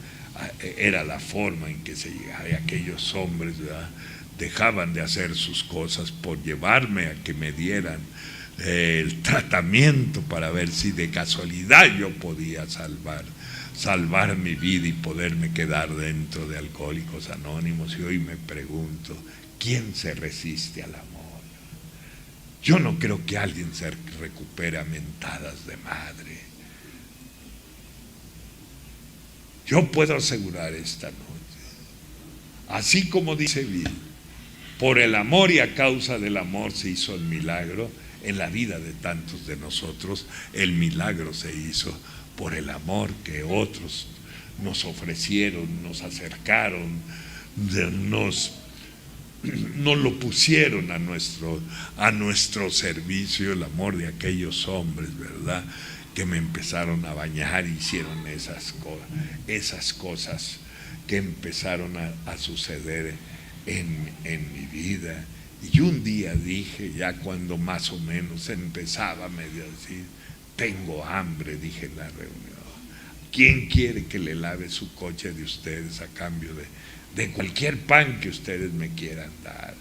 C: era la forma en que se llegaba, y aquellos hombres, ¿verdad?, dejaban de hacer sus cosas por llevarme a que me dieran el tratamiento para ver si de casualidad yo podía salvar mi vida y poderme quedar dentro de Alcohólicos Anónimos. Y hoy me pregunto, ¿quién se resiste al amor? Yo no creo que alguien se recupere a mentadas de madre. Yo puedo asegurar esta noche, así como dice Bill, por el amor y a causa del amor se hizo el milagro en la vida de tantos de nosotros. El milagro se hizo por el amor que otros nos ofrecieron, nos acercaron, nos lo pusieron a nuestro servicio, el amor de aquellos hombres, ¿verdad?, que me empezaron a bañar, hicieron esas cosas que empezaron a suceder en mi vida. Y un día dije, ya cuando más o menos empezaba medio a decir, tengo hambre, dije en la reunión, ¿quién quiere que le lave su coche de ustedes a cambio de cualquier pan que ustedes me quieran dar?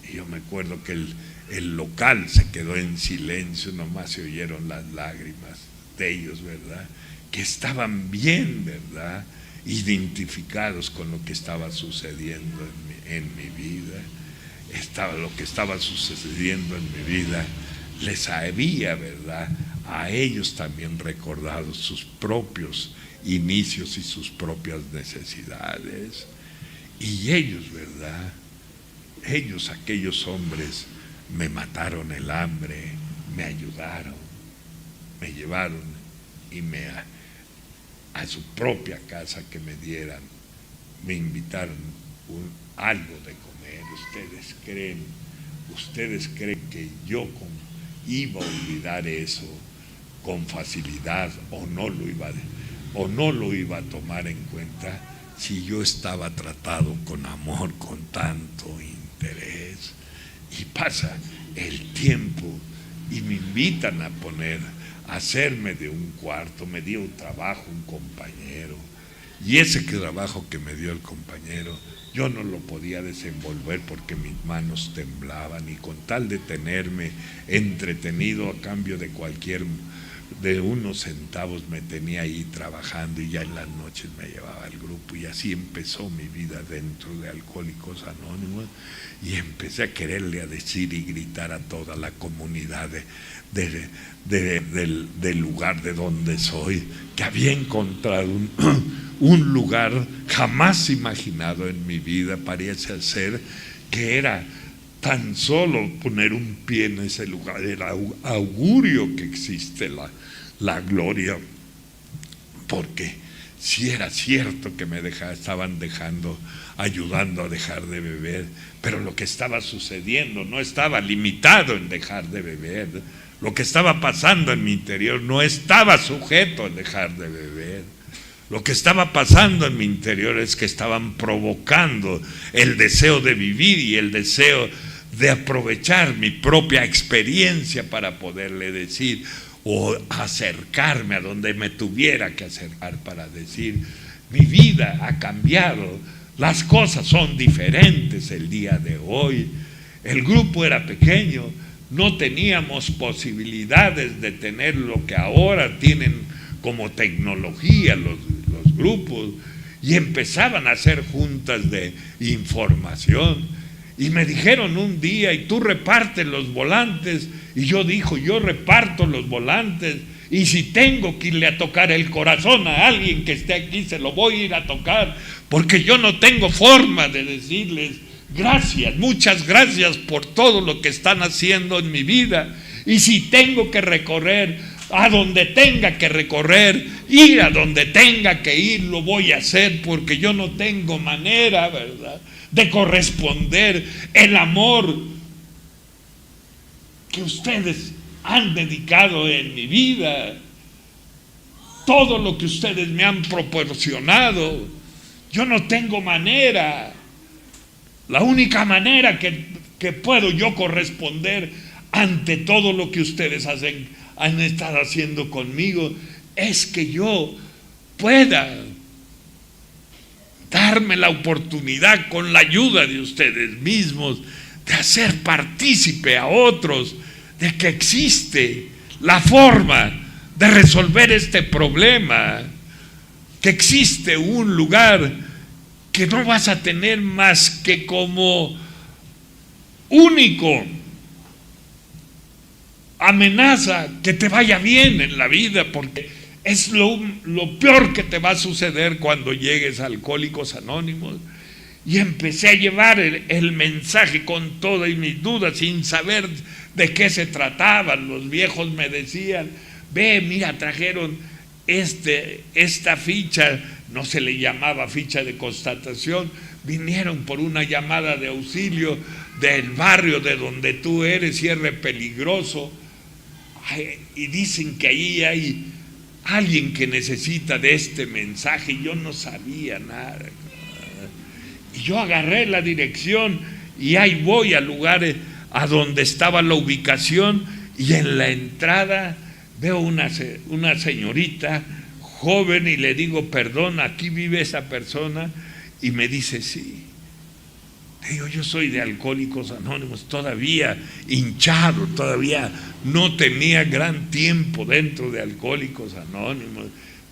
C: Y yo me acuerdo que el local se quedó en silencio, nomás se oyeron las lágrimas de ellos, ¿verdad?, que estaban bien, ¿verdad?, identificados con lo que estaba sucediendo en mi vida. Lo que estaba sucediendo en mi vida les había, ¿verdad?, a ellos también recordado sus propios inicios y sus propias necesidades. Y ellos, ¿verdad?, ellos, aquellos hombres, me mataron el hambre, me ayudaron, me llevaron y a su propia casa que me dieran, me invitaron algo de comer. ¿Ustedes creen que yo iba a olvidar eso con facilidad, o no lo iba a tomar en cuenta si yo estaba tratado con amor, con tanto interés? Y pasa el tiempo y me invitan a hacerme de un cuarto. Me dio un trabajo un compañero, y ese trabajo que me dio el compañero yo no lo podía desenvolver porque mis manos temblaban, y con tal de tenerme entretenido a cambio de unos centavos me tenía ahí trabajando, y ya en las noches me llevaba al grupo, y así empezó mi vida dentro de Alcohólicos Anónimos. Y empecé a quererle a decir y gritar a toda la comunidad del lugar de donde soy, que había encontrado un lugar jamás imaginado en mi vida. Parece ser que era tan solo poner un pie en ese lugar, era augurio que existe la gloria, porque si era cierto que me estaban ayudando a dejar de beber, pero lo que estaba sucediendo no estaba limitado en dejar de beber. Lo que estaba pasando en mi interior no estaba sujeto a dejar de beber. Lo que estaba pasando en mi interior es que estaban provocando el deseo de vivir y el deseo de aprovechar mi propia experiencia para poderle decir, o acercarme a donde me tuviera que acercar para decir: mi vida ha cambiado, las cosas son diferentes el día de hoy. El grupo era pequeño, no teníamos posibilidades de tener lo que ahora tienen como tecnología los grupos, y empezaban a hacer juntas de información. Y me dijeron un día: y tú repartes los volantes. Y yo dijo: yo reparto los volantes, y si tengo que irle a tocar el corazón a alguien que esté aquí, se lo voy a ir a tocar, porque yo no tengo forma de decirles gracias, muchas gracias por todo lo que están haciendo en mi vida. Y si tengo que recorrer a donde tenga que recorrer, ir a donde tenga que ir, lo voy a hacer, porque yo no tengo manera, ¿verdad?, de corresponder el amor que ustedes han dedicado en mi vida, todo lo que ustedes me han proporcionado. Yo no tengo manera. La única manera que puedo yo corresponder ante todo lo que ustedes han estado haciendo conmigo es que yo pueda darme la oportunidad, con la ayuda de ustedes mismos, de hacer partícipe a otros de que existe la forma de resolver este problema, que existe un lugar que no vas a tener más que como único amenaza que te vaya bien en la vida, porque es lo peor que te va a suceder cuando llegues a Alcohólicos Anónimos. Y empecé a llevar el mensaje con todas mis dudas, sin saber de qué se trataban. Los viejos me decían: ve, mira, trajeron esta ficha, no se le llamaba ficha de constatación, vinieron por una llamada de auxilio del barrio de donde tú eres y es re peligroso. Y dicen que ahí hay alguien que necesita de este mensaje. Yo no sabía nada. Y yo agarré la dirección y ahí voy al lugar a donde estaba la ubicación, y en la entrada veo una señorita joven y le digo: perdón, ¿aquí vive esa persona? Y me dice: sí. Le digo: yo soy de Alcohólicos Anónimos, todavía hinchado, todavía no tenía gran tiempo dentro de Alcohólicos Anónimos.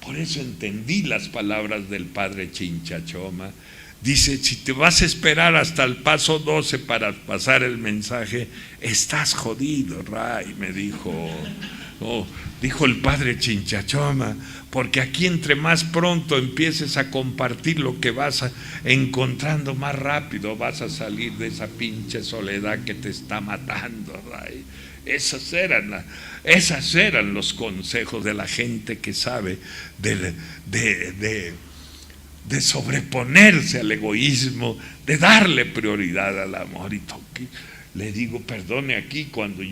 C: Por eso entendí las palabras del padre Chinchachoma. Dice: si te vas a esperar hasta el paso 12 para pasar el mensaje, estás jodido, Ray, me dijo. Dijo el padre Chinchachoma, porque aquí entre más pronto empieces a compartir lo que vas encontrando, más rápido vas a salir de esa pinche soledad que te está matando, Ray. Esos eran los consejos de la gente que sabe de sobreponerse al egoísmo, de darle prioridad al amor. Y le digo: perdone, aquí cuando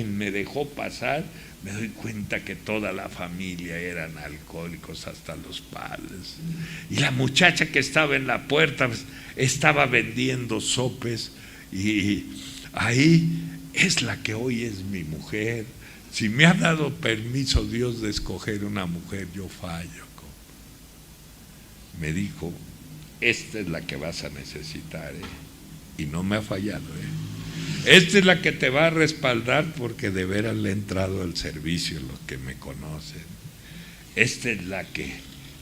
C: me dejó pasar, me doy cuenta que toda la familia eran alcohólicos, hasta los padres. Y la muchacha que estaba en la puerta estaba vendiendo sopes, y ahí es la que hoy es mi mujer. Si me ha dado permiso Dios de escoger una mujer, yo fallo. Me dijo, esta es la que vas a necesitar, y no me ha fallado. Esta es la que te va a respaldar, porque de veras le he entrado al servicio, los que me conocen. Esta es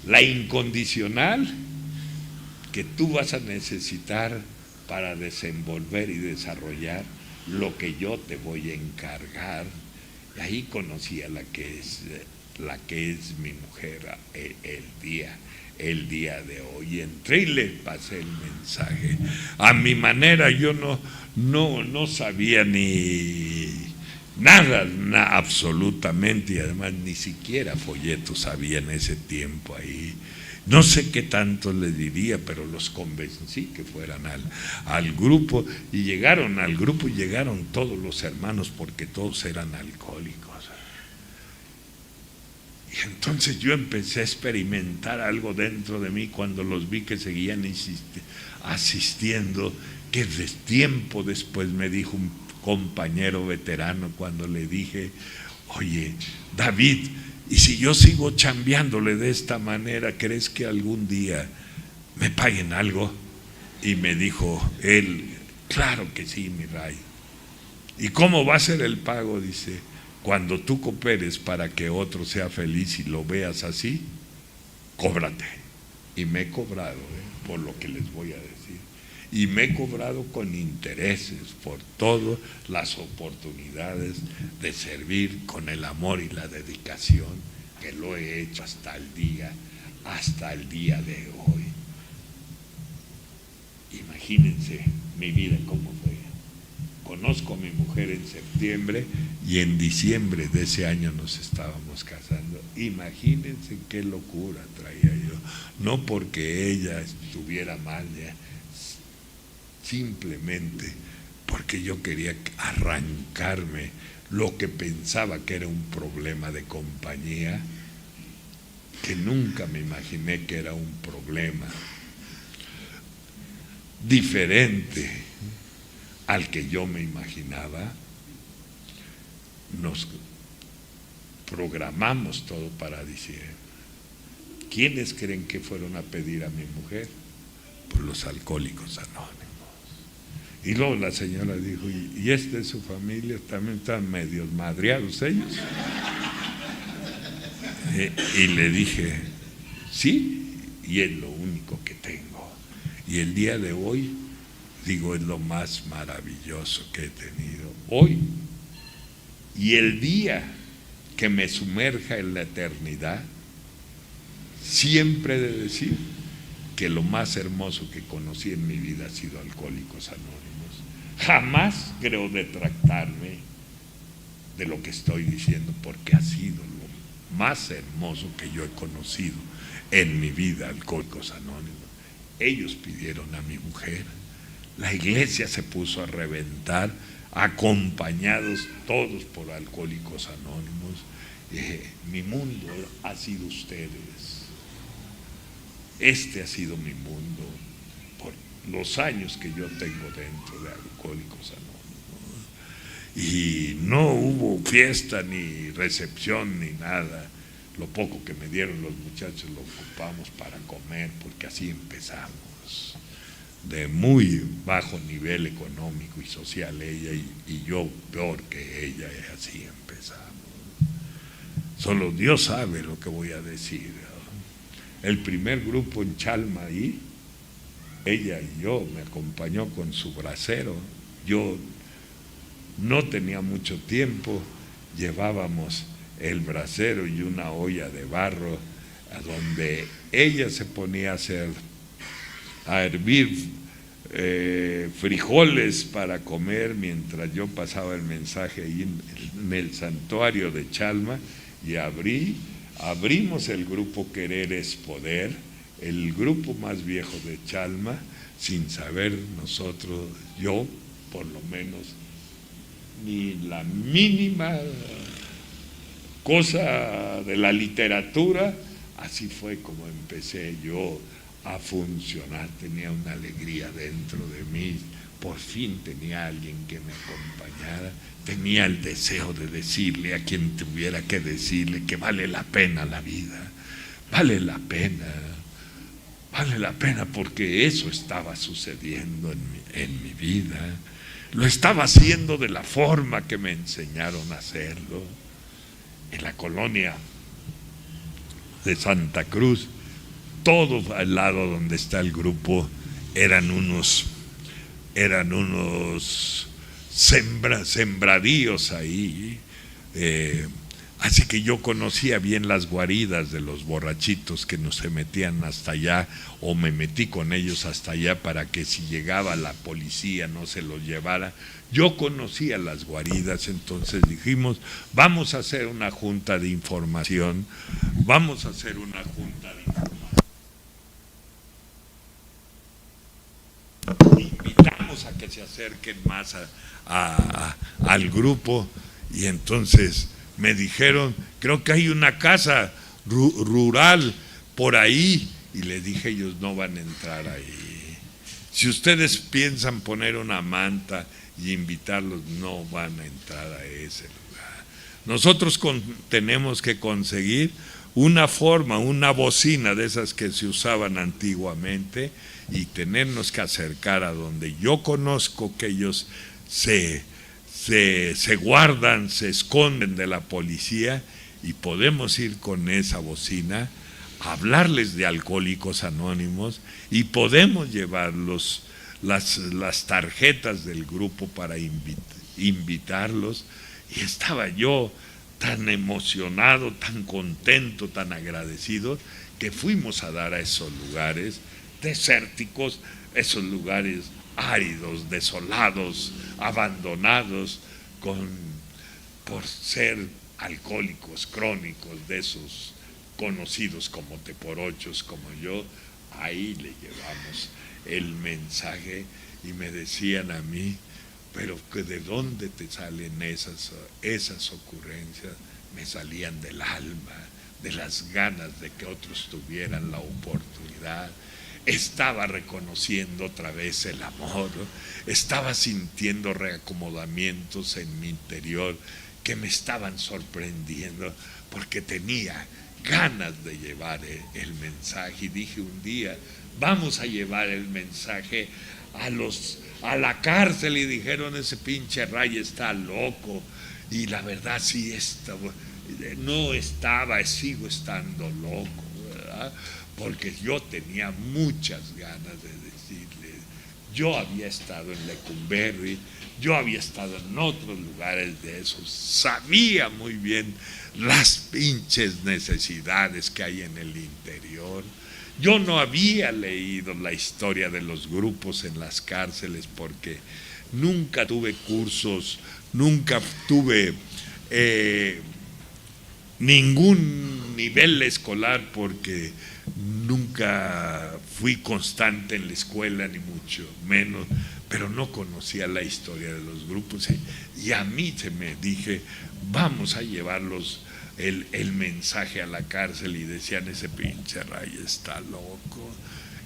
C: la incondicional que tú vas a necesitar para desenvolver y desarrollar lo que yo te voy a encargar. Y ahí conocí a la que es mi mujer el día de hoy. Entré y le pasé el mensaje a mi manera. Yo no sabía ni nada, absolutamente, y además ni siquiera folletos había en ese tiempo ahí. No sé qué tanto le diría, pero los convencí que fueran al grupo, y llegaron al grupo y llegaron todos los hermanos, porque todos eran alcohólicos. Y entonces yo empecé a experimentar algo dentro de mí cuando los vi que seguían asistiendo, que tiempo después me dijo un compañero veterano, cuando le dije, oye, David, y si yo sigo chambeándole de esta manera, ¿crees que algún día me paguen algo? Y me dijo él, claro que sí, mi Ray. ¿Y cómo va a ser el pago? Dice, cuando tú cooperes para que otro sea feliz y lo veas así, cóbrate. Y me he cobrado, por lo que les voy a decir. Y me he cobrado con intereses por todas las oportunidades de servir con el amor y la dedicación que lo he hecho hasta el día de hoy. Imagínense mi vida cómo fue. Conozco a mi mujer en septiembre y en diciembre de ese año nos estábamos casando. Imagínense qué locura traía yo. No porque ella estuviera mal, simplemente porque yo quería arrancarme lo que pensaba que era un problema de compañía, que nunca me imaginé que era un problema diferente al que yo me imaginaba. Nos programamos todo para diciembre. ¿Quiénes creen que fueron a pedir a mi mujer? Pues los Alcohólicos Anónimos. Y luego la señora dijo, ¿y esta es su familia? También están medios madreados ellos. Y le dije, sí, y es lo único que tengo. Y el día de hoy, digo, es lo más maravilloso que he tenido hoy. Y el día que me sumerja en la eternidad, siempre he de decir que lo más hermoso que conocí en mi vida ha sido Alcohólicos Anónimos. Jamás creo detractarme de lo que estoy diciendo, porque ha sido lo más hermoso que yo he conocido en mi vida, Alcohólicos Anónimos. Ellos pidieron a mi mujer, la iglesia se puso a reventar, acompañados todos por Alcohólicos Anónimos. Mi mundo ha sido ustedes. Este ha sido mi mundo por los años que yo tengo dentro de Alcohólicos Anónimos. Y no hubo fiesta ni recepción ni nada. Lo poco que me dieron los muchachos lo ocupamos para comer, porque así empezamos. De muy bajo nivel económico y social ella, y yo peor que ella, y así empezamos. Solo Dios sabe lo que voy a decir. El primer grupo en Chalma ahí, ella y yo, me acompañó con su brasero. Yo no tenía mucho tiempo, llevábamos el brasero y una olla de barro, a donde ella se ponía a hervir frijoles para comer, mientras yo pasaba el mensaje ahí en el santuario de Chalma, y abrimos el grupo Querer es Poder, el grupo más viejo de Chalma, sin saber nosotros, yo por lo menos, ni la mínima cosa de la literatura. Así fue como empecé yo a funcionar. Tenía una alegría dentro de mí, por fin tenía alguien que me acompañara, tenía el deseo de decirle a quien tuviera que decirle que vale la pena la vida, vale la pena porque eso estaba sucediendo en mi vida, lo estaba haciendo de la forma que me enseñaron a hacerlo. En la colonia de Santa Cruz, todo al lado donde está el grupo eran unos sembradíos ahí, así que yo conocía bien las guaridas de los borrachitos que no se metían hasta allá, o me metí con ellos hasta allá para que si llegaba la policía no se los llevara. Yo conocía las guaridas, entonces dijimos, vamos a hacer una junta de información, invitamos a que se acerquen más al grupo, y entonces me dijeron, creo que hay una casa rural por ahí, y le dije, ellos no van a entrar ahí. Si ustedes piensan poner una manta y invitarlos, no van a entrar a ese lugar. Nosotros tenemos que conseguir una forma, una bocina de esas que se usaban antiguamente, y tenernos que acercar a donde yo conozco que ellos se guardan, se esconden de la policía, y podemos ir con esa bocina, hablarles de Alcohólicos Anónimos, y podemos llevar las tarjetas del grupo para invitarlos. Y estaba yo tan emocionado, tan contento, tan agradecido, que fuimos a dar a esos lugares desérticos, esos lugares áridos, desolados, abandonados, por ser alcohólicos crónicos, de esos conocidos como teporochos como yo. Ahí le llevamos el mensaje, y me decían a mí, pero ¿de dónde te salen esas ocurrencias? Me salían del alma, de las ganas de que otros tuvieran la oportunidad. Estaba reconociendo otra vez el amor, estaba sintiendo reacomodamientos en mi interior que me estaban sorprendiendo, porque tenía ganas de llevar el mensaje, y dije un día, vamos a llevar el mensaje a la cárcel, y dijeron, ese pinche Ray está loco, y la verdad sí sigo estando loco, ¿verdad? Porque yo tenía muchas ganas de decirle, yo había estado en Lecumberri, yo había estado en otros lugares de esos, sabía muy bien las pinches necesidades que hay en el interior. Yo no había leído la historia de los grupos en las cárceles, porque nunca tuve cursos, nunca tuve ningún nivel escolar, porque nunca fui constante en la escuela, ni mucho menos, pero no conocía la historia de los grupos, y a mí dije, vamos a llevarlos el mensaje a la cárcel, y decían, ese pinche Ray está loco.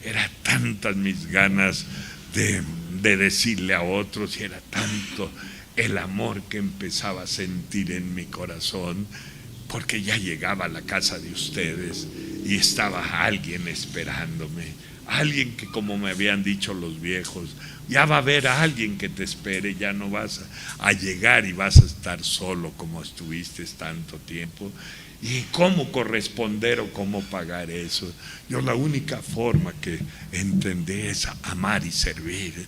C: Era tantas mis ganas de decirle a otros, y era tanto el amor que empezaba a sentir en mi corazón, porque ya llegaba a la casa de ustedes y estaba alguien esperándome, alguien que, como me habían dicho los viejos, ya va a haber a alguien que te espere, ya no vas a llegar y vas a estar solo como estuviste tanto tiempo. ¿Y cómo corresponder o cómo pagar eso? Yo la única forma que entendí es amar y servir,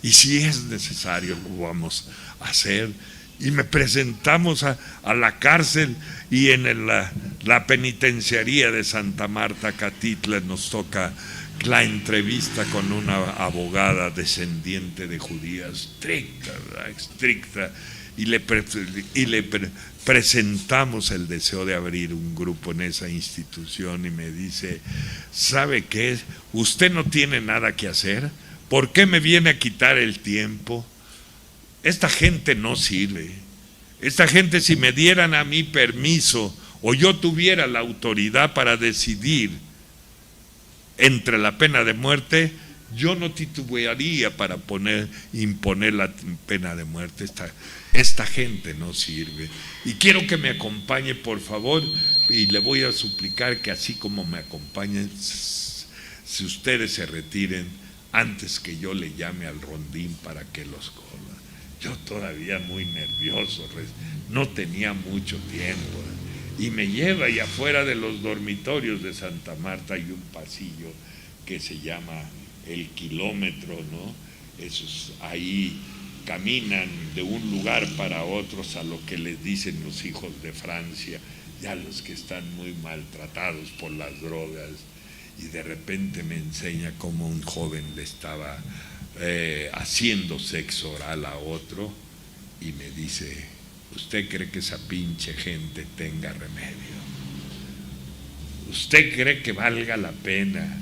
C: y si es necesario lo vamos a hacer. Y me presentamos a la cárcel, y en la penitenciaría de Santa Marta, Catitla, nos toca la entrevista con una abogada descendiente de judías, estricta, y le presentamos el deseo de abrir un grupo en esa institución, y me dice, ¿sabe qué? ¿Usted no tiene nada que hacer? ¿Por qué me viene a quitar el tiempo? Esta gente no sirve. Esta gente, si me dieran a mí permiso, o yo tuviera la autoridad para decidir entre la pena de muerte, Yo no titubearía para imponer la pena de muerte. Esta gente no sirve. Y quiero que me acompañe, por favor, y le voy a suplicar que así como me acompañen, si ustedes se retiren antes que yo le llame al rondín para que los corra. Yo todavía muy nervioso, no tenía mucho tiempo. Y me lleva, y afuera de los dormitorios de Santa Marta hay un pasillo que se llama el kilómetro, ¿no? Esos ahí caminan de un lugar para otros, a lo que les dicen los hijos de Francia, ya los que están muy maltratados por las drogas. Y de repente me enseña cómo un joven le estaba haciendo sexo oral a otro, y me dice: ¿usted cree que esa pinche gente tenga remedio? ¿Usted cree que valga la pena?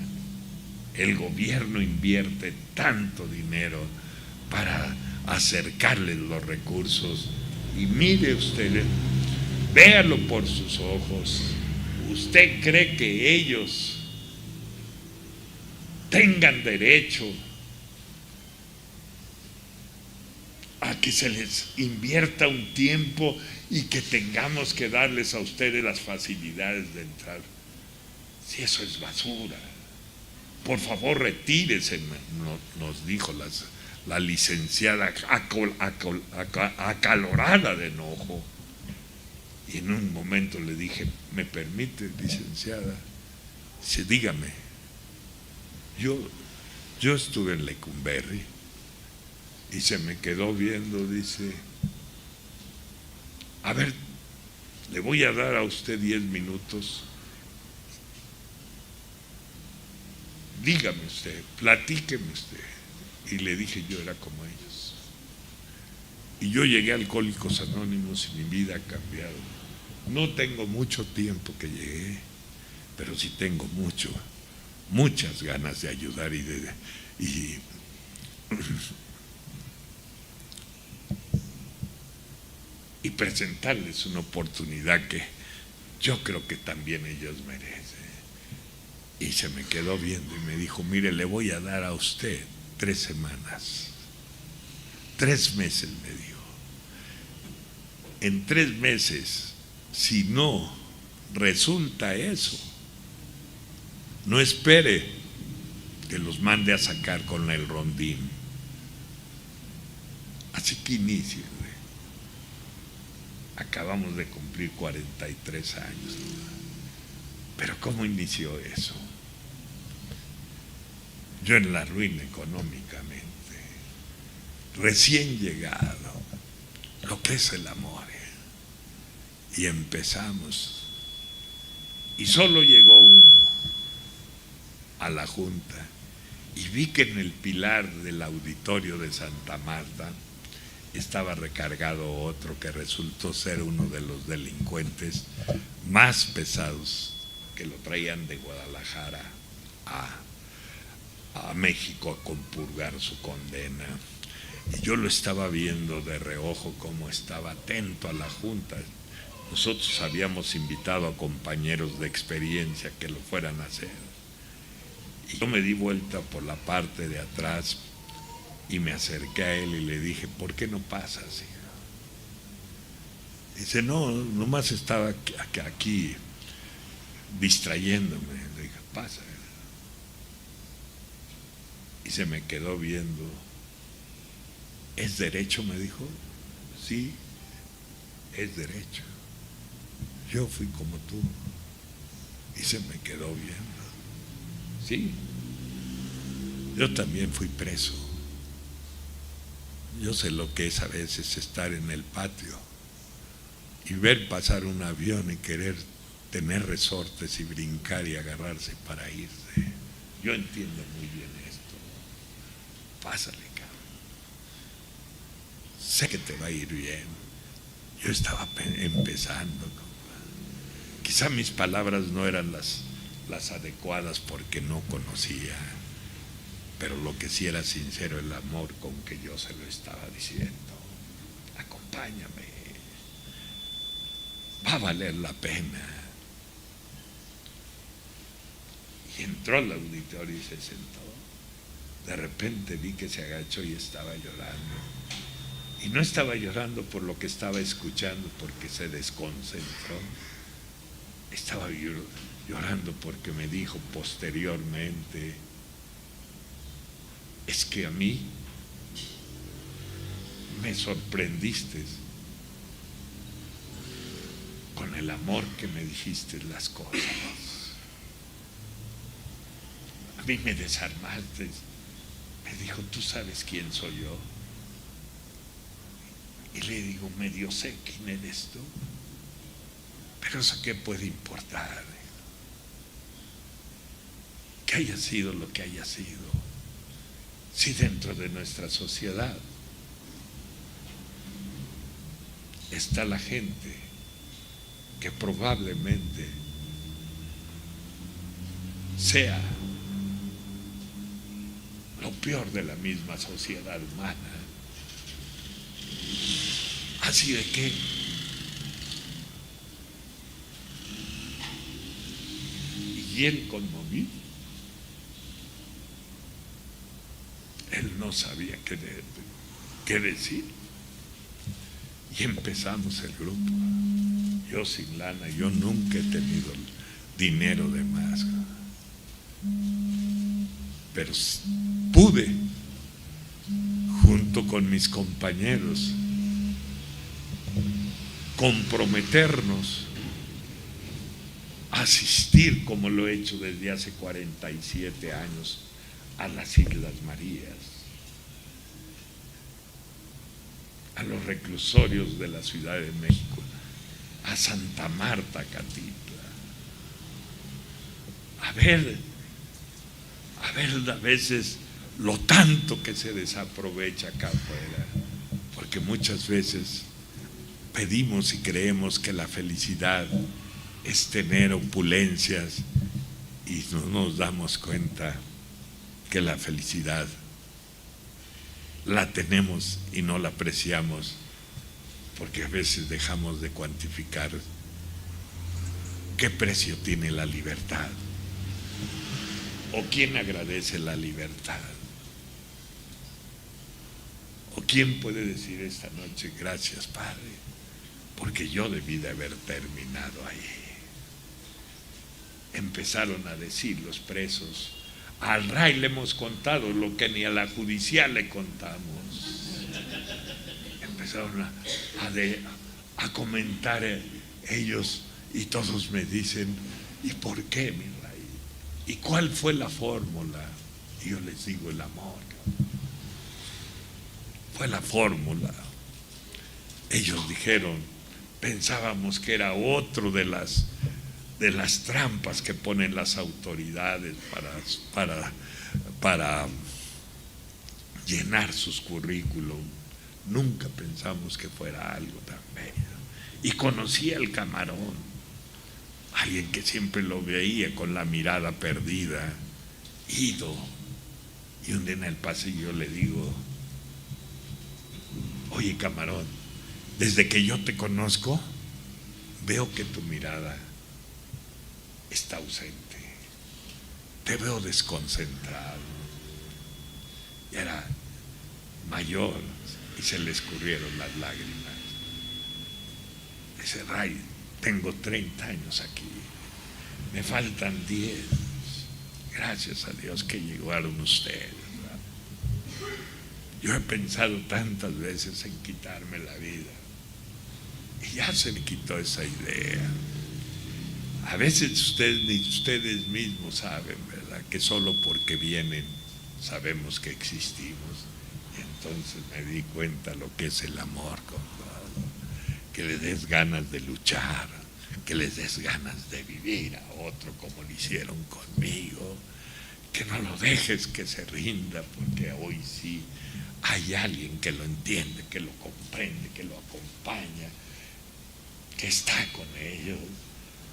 C: El gobierno invierte tanto dinero para acercarles los recursos, y mire usted, véalo por sus ojos. ¿Usted cree que ellos tengan derecho a que se les invierta un tiempo y que tengamos que darles a ustedes las facilidades de entrar? Si eso es basura, por favor retírese, nos dijo la licenciada acalorada de enojo. Y en un momento le dije: ¿me permite, licenciada? Dice: dígame. Yo estuve en Lecumberri. Y se me quedó viendo, dice: a ver, le voy a dar a usted 10 minutos. Dígame usted, platíqueme usted. Y le dije: yo era como ellos. Y yo llegué a Alcohólicos Anónimos y mi vida ha cambiado. No tengo mucho tiempo que llegué, pero sí tengo muchas ganas de ayudar y presentarles una oportunidad que yo creo que también ellos merecen. Y se me quedó viendo y me dijo: mire, le voy a dar a usted 3 semanas, 3 meses, me dijo. En 3 meses, si no resulta eso, no espere que los mande a sacar con el rondín. Así que inicie. Acabamos de cumplir 43 años. Pero ¿cómo inició eso? Yo en la ruina económicamente, recién llegado, lo que es el amor. Y empezamos. Y solo llegó uno a la junta, y vi que en el pilar del auditorio de Santa Marta estaba recargado otro que resultó ser uno de los delincuentes más pesados que lo traían de Guadalajara a México a compurgar su condena. Y yo lo estaba viendo de reojo cómo estaba atento a la junta. Nosotros habíamos invitado a compañeros de experiencia que lo fueran a hacer. Y yo me di vuelta por la parte de atrás y me acerqué a él y le dije: ¿por qué no pasas, hijo? Dice: no, nomás estaba aquí distrayéndome. Le dije: pasa. Y se me quedó viendo. ¿Es derecho?, me dijo. Sí, es derecho. Yo fui como tú. Y se me quedó viendo. Sí, yo también fui preso. Yo sé lo que es a veces estar en el patio y ver pasar un avión y querer tener resortes y brincar y agarrarse para irse. Yo entiendo muy bien esto. Pásale, cabrón. Sé que te va a ir bien. Yo estaba empezando, compa. Quizá mis palabras no eran las adecuadas porque no conocía, pero lo que sí era sincero, el amor con que yo se lo estaba diciendo. Acompáñame, va a valer la pena. Y entró al auditorio y se sentó. de repente vi que se agachó y estaba llorando. Y no estaba llorando por lo que estaba escuchando, porque se desconcentró. Estaba llorando porque me dijo posteriormente: es que a mí me sorprendiste con el amor que me dijiste las cosas. A mí me desarmaste. Me dijo: ¿tú sabes quién soy yo? Y le digo: medio sé quién eres tú, pero eso qué puede importar, que haya sido lo que haya sido, si dentro de nuestra sociedad está la gente que probablemente sea lo peor de la misma sociedad humana. Así de que y él conmovido, él no sabía qué decir, y empezamos el grupo. Yo sin lana, yo nunca he tenido dinero de más, pero pude, junto con mis compañeros, comprometernos a asistir, como lo he hecho desde hace 47 años, a las Islas Marías, a los reclusorios de la Ciudad de México, a Santa Marta, Catitla, a ver a veces lo tanto que se desaprovecha acá afuera, porque muchas veces pedimos y creemos que la felicidad es tener opulencias y no nos damos cuenta que la felicidad la tenemos y no la apreciamos, porque a veces dejamos de cuantificar qué precio tiene la libertad o quién agradece la libertad o quién puede decir esta noche: gracias, Padre, porque yo debí de haber terminado ahí. Empezaron a decir los presos: al RAI le hemos contado lo que ni a la judicial le contamos. Empezaron a comentar ellos, y todos me dicen: ¿y por qué, mi RAI? ¿Y cuál fue la fórmula? Y yo les digo: el amor. Fue la fórmula. Ellos dijeron: pensábamos que era otro de las trampas que ponen las autoridades para llenar sus currículum. Nunca pensamos que fuera algo tan bello. Y conocí al Camarón, alguien que siempre lo veía con la mirada perdida, ido. Y un día en el pasillo le digo: oye, Camarón, desde que yo te conozco, veo que tu mirada está ausente, te veo desconcentrado. Y era mayor y se le escurrieron las lágrimas. Dice: Ray, tengo 30 años aquí, me faltan 10. Gracias a Dios que llegaron ustedes. Yo he pensado tantas veces en quitarme la vida y ya se me quitó esa idea. A veces ustedes mismos saben, ¿verdad?, que solo porque vienen sabemos que existimos. Y entonces me di cuenta lo que es el amor, compadre. Que le des ganas de luchar, que les des ganas de vivir a otro como lo hicieron conmigo, que no lo dejes que se rinda, porque hoy sí hay alguien que lo entiende, que lo comprende, que lo acompaña, que está con ellos.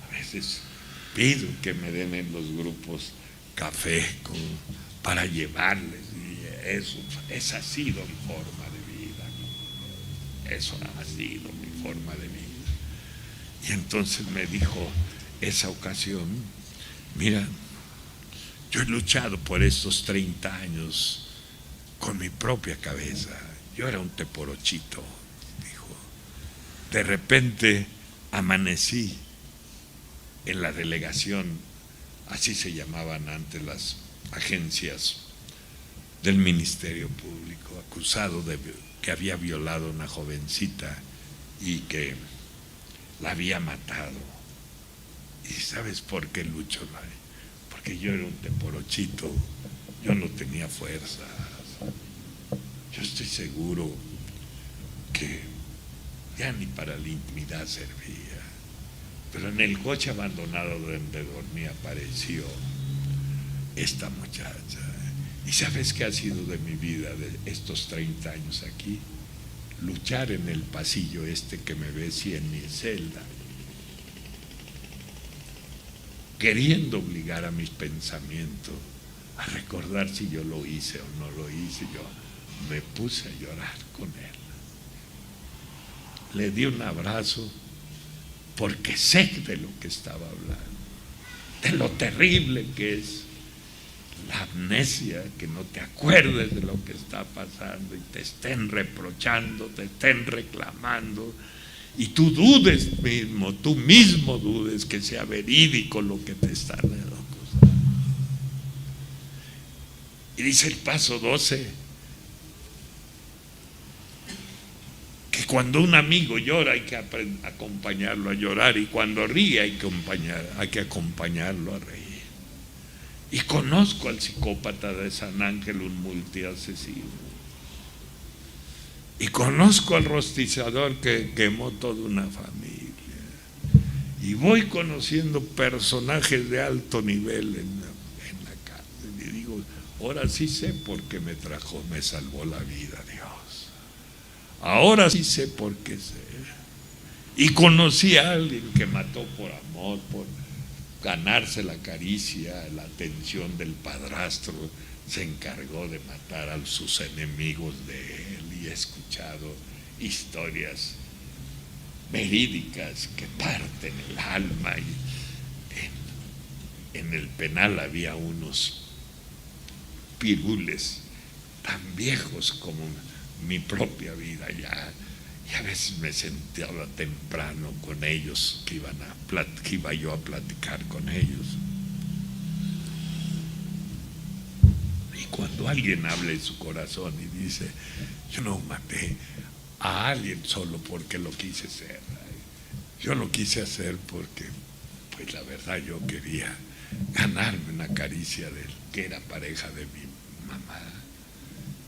C: A veces pido que me den en los grupos café para llevarles, y esa ha sido mi forma de vida, eso ha sido mi forma de vida. Y entonces me dijo esa ocasión: mira, Yo he luchado por estos 30 años con mi propia cabeza. Yo era un teporochito, dijo. De repente amanecí en la delegación, así se llamaban antes las agencias del Ministerio Público, acusado de que había violado a una jovencita y que la había matado. ¿Y sabes por qué lucho? Porque yo era un teporochito, yo no tenía fuerzas. Yo estoy seguro que ya ni para la intimidad servía. Pero en el coche abandonado donde dormía apareció esta muchacha. ¿Y sabes qué ha sido de mi vida de estos 30 años aquí? Luchar en el pasillo este que me ves y en mi celda, queriendo obligar a mis pensamientos a recordar si yo lo hice o no lo hice. Yo me puse a llorar con él. Le di un abrazo porque sé de lo que estaba hablando, de lo terrible que es la amnesia, que no te acuerdes de lo que está pasando y te estén reprochando, te estén reclamando y tú dudes mismo, tú mismo dudes que sea verídico lo que te están acusando. Y dice el paso 12 que cuando un amigo llora hay que acompañarlo a llorar, y cuando ríe hay que acompañarlo a reír. Y conozco al psicópata de San Ángel, un multiasesino. Y conozco al rostizador que quemó toda una familia. Y voy conociendo personajes de alto nivel en la cárcel. Y digo, ahora sí sé por qué me salvó la vida Dios. Ahora sí sé por qué sé. Y conocí a alguien que mató por amor, por ganarse la caricia, la atención del padrastro. Se encargó de matar a sus enemigos de él, y he escuchado historias verídicas que parten el alma. Y en el penal había unos pirules tan viejos como mi propia vida ya, y a veces me sentaba temprano con ellos, que iba yo a platicar con ellos. Y cuando alguien habla en su corazón y dice, yo no maté a alguien solo porque lo quise ser, yo lo quise hacer porque, pues la verdad, yo quería ganarme una caricia de él, que era pareja de mi mamá.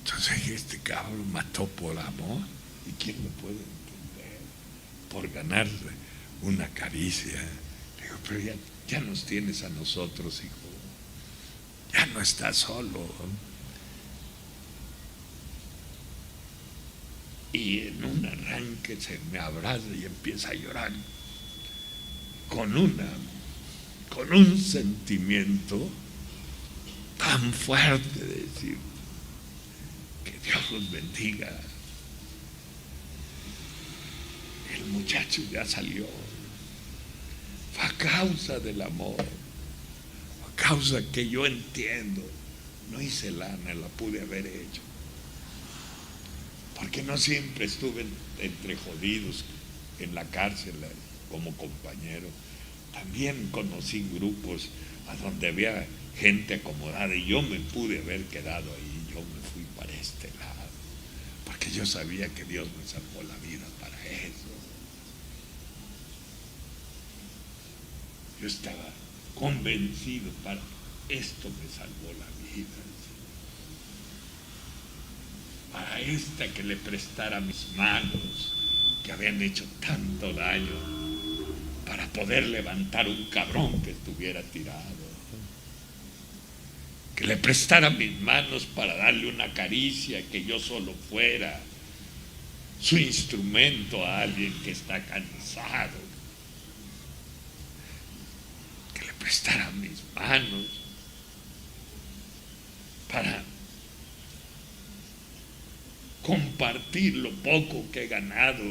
C: Entonces este cabrón mató por amor. ¿Y quién lo puede entender? Por ganarse una caricia. Digo, pero ya nos tienes a nosotros, hijo. Ya no estás solo. Y en un arranque se me abraza y empieza a llorar con un sentimiento tan fuerte de decir, que Dios los bendiga. El muchacho ya salió. Fue a causa del amor, a causa que yo entiendo. No hice lana, la pude haber hecho. Porque no siempre estuve entre jodidos en la cárcel como compañero. También conocí grupos a donde había gente acomodada y yo me pude haber quedado ahí. Yo me fui para este lado, porque yo sabía que Dios me salvó la vida para eso. Yo estaba convencido, para esto me salvó la vida. Para que le prestara mis manos, que habían hecho tanto daño, para poder levantar un cabrón que estuviera tirado. Que le prestara mis manos para darle una caricia, que yo solo fuera su instrumento a alguien que está cansado. Que le prestara mis manos para compartir lo poco que he ganado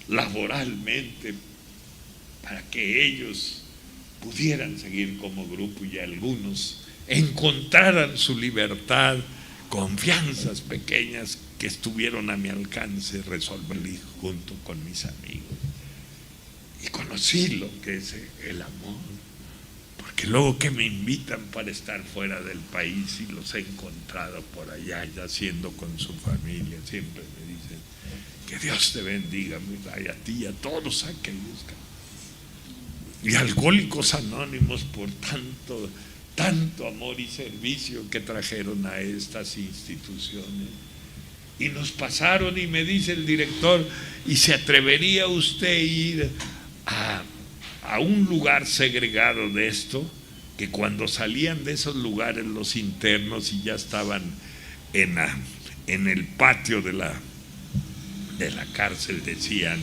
C: laboralmente, para que ellos pudieran seguir como grupo y algunos encontraran su libertad, confianzas pequeñas que estuvieron a mi alcance, resolverlas junto con mis amigos. Y conocí lo que es el amor, porque luego que me invitan para estar fuera del país y los he encontrado por allá, ya siendo con su familia, siempre me dicen, que Dios te bendiga, y a ti y a todos aquellos. Y Alcohólicos Anónimos por tanto amor y servicio que trajeron a estas instituciones. Y nos pasaron y me dice el director, ¿y se atrevería usted a ir a un lugar segregado de esto? Que cuando salían de esos lugares los internos y ya estaban en el patio de la cárcel decían,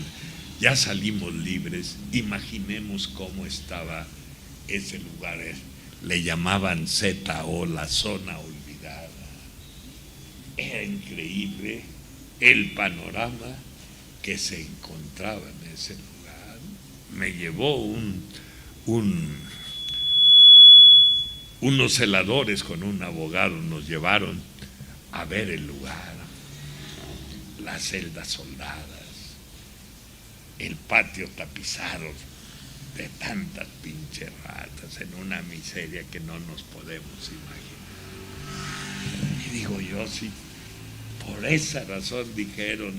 C: ya salimos libres, imaginemos cómo estaba ese lugar. Le llamaban ZO, la zona olvidada. Era increíble el panorama que se encontraba en ese lugar. Me llevó unos celadores con un abogado, nos llevaron a ver el lugar, las celdas soldadas, el patio tapizado de tantas pinches ratas, en una miseria que no nos podemos imaginar. Y digo yo, si por esa razón dijeron,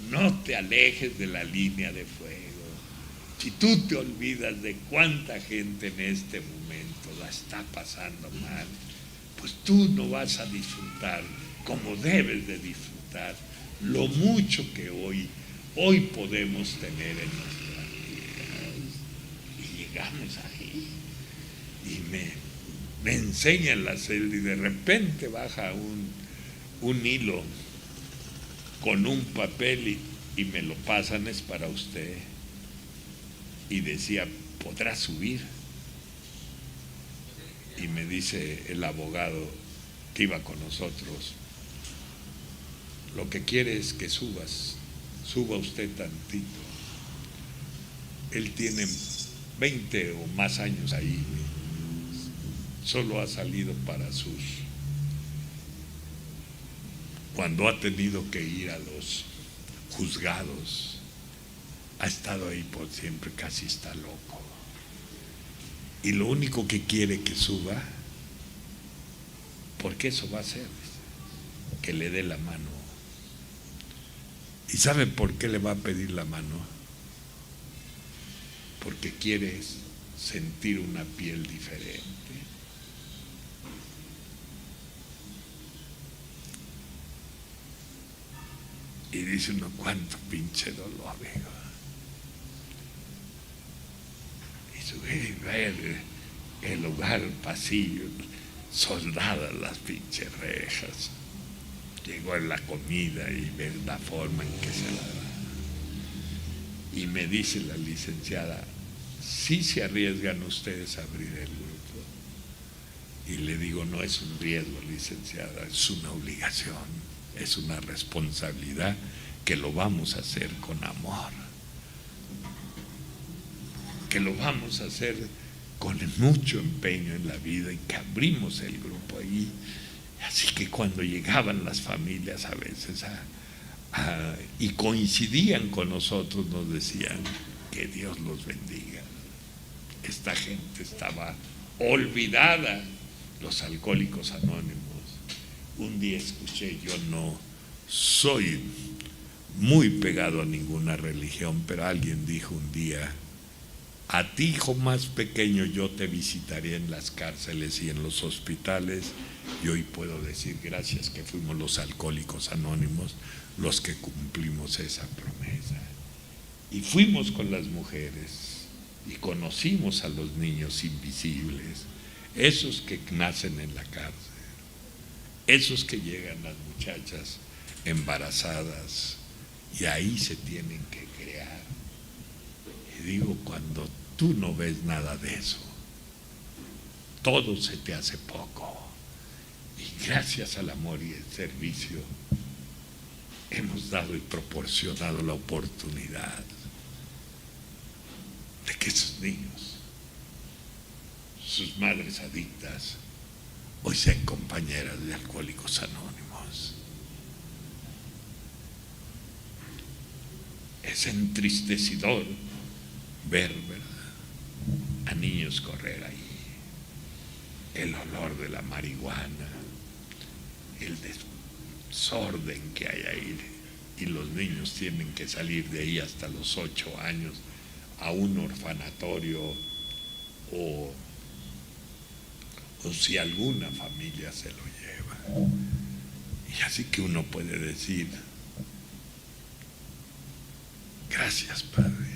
C: no te alejes de la línea de fuego, si tú te olvidas de cuánta gente en este momento la está pasando mal, pues tú no vas a disfrutar como debes de disfrutar lo mucho que hoy podemos tener en nuestras vidas. Y llegamos ahí y me enseñan la celda y de repente baja un hilo con un papel y me lo pasan, es para usted. Y decía, ¿podrá subir? Y me dice el abogado que iba con nosotros, lo que quiere es que suba usted tantito. Él tiene 20 o más años ahí, solo ha salido para cuando ha tenido que ir a los juzgados, ha estado ahí por siempre, casi está loco. Y lo único que quiere que suba, porque eso va a hacer, que le dé la mano. ¿Y sabe por qué le va a pedir la mano? Porque quiere sentir una piel diferente. Y dice uno, cuánto pinche dolor, amigo. Y sube y ver el lugar, el pasillo, soldadas las pinches rejas. Llegó en la comida y ver la forma en que se la da. Y me dice la licenciada, ¿sí se arriesgan ustedes a abrir el grupo? Y le digo, no es un riesgo, licenciada, es una obligación, es una responsabilidad que lo vamos a hacer con amor, que lo vamos a hacer con mucho empeño en la vida y que abrimos el grupo ahí. Así que cuando llegaban las familias a veces y coincidían con nosotros, nos decían, que Dios los bendiga. Esta gente estaba olvidada, los Alcohólicos Anónimos. Un día escuché, yo no soy muy pegado a ninguna religión, pero alguien dijo un día, a ti, hijo más pequeño, yo te visitaré en las cárceles y en los hospitales. Y hoy puedo decir gracias que fuimos los Alcohólicos Anónimos los que cumplimos esa promesa. Y fuimos con las mujeres y conocimos a los niños invisibles, esos que nacen en la cárcel, esos que llegan las muchachas embarazadas y ahí se tienen que crear. Y digo, cuando tú no ves nada de eso, todo se te hace poco. Y gracias al amor y el servicio hemos dado y proporcionado la oportunidad de que esos niños sus madres adictas, hoy sean compañeras de Alcohólicos Anónimos. Es entristecidor ver, ¿verdad?, a niños correr ahí, el olor de la marihuana, el desorden que hay ahí, y los niños tienen que salir de ahí hasta los 8 años a un orfanatorio o si alguna familia se lo lleva. Y así que uno puede decir: gracias, Padre,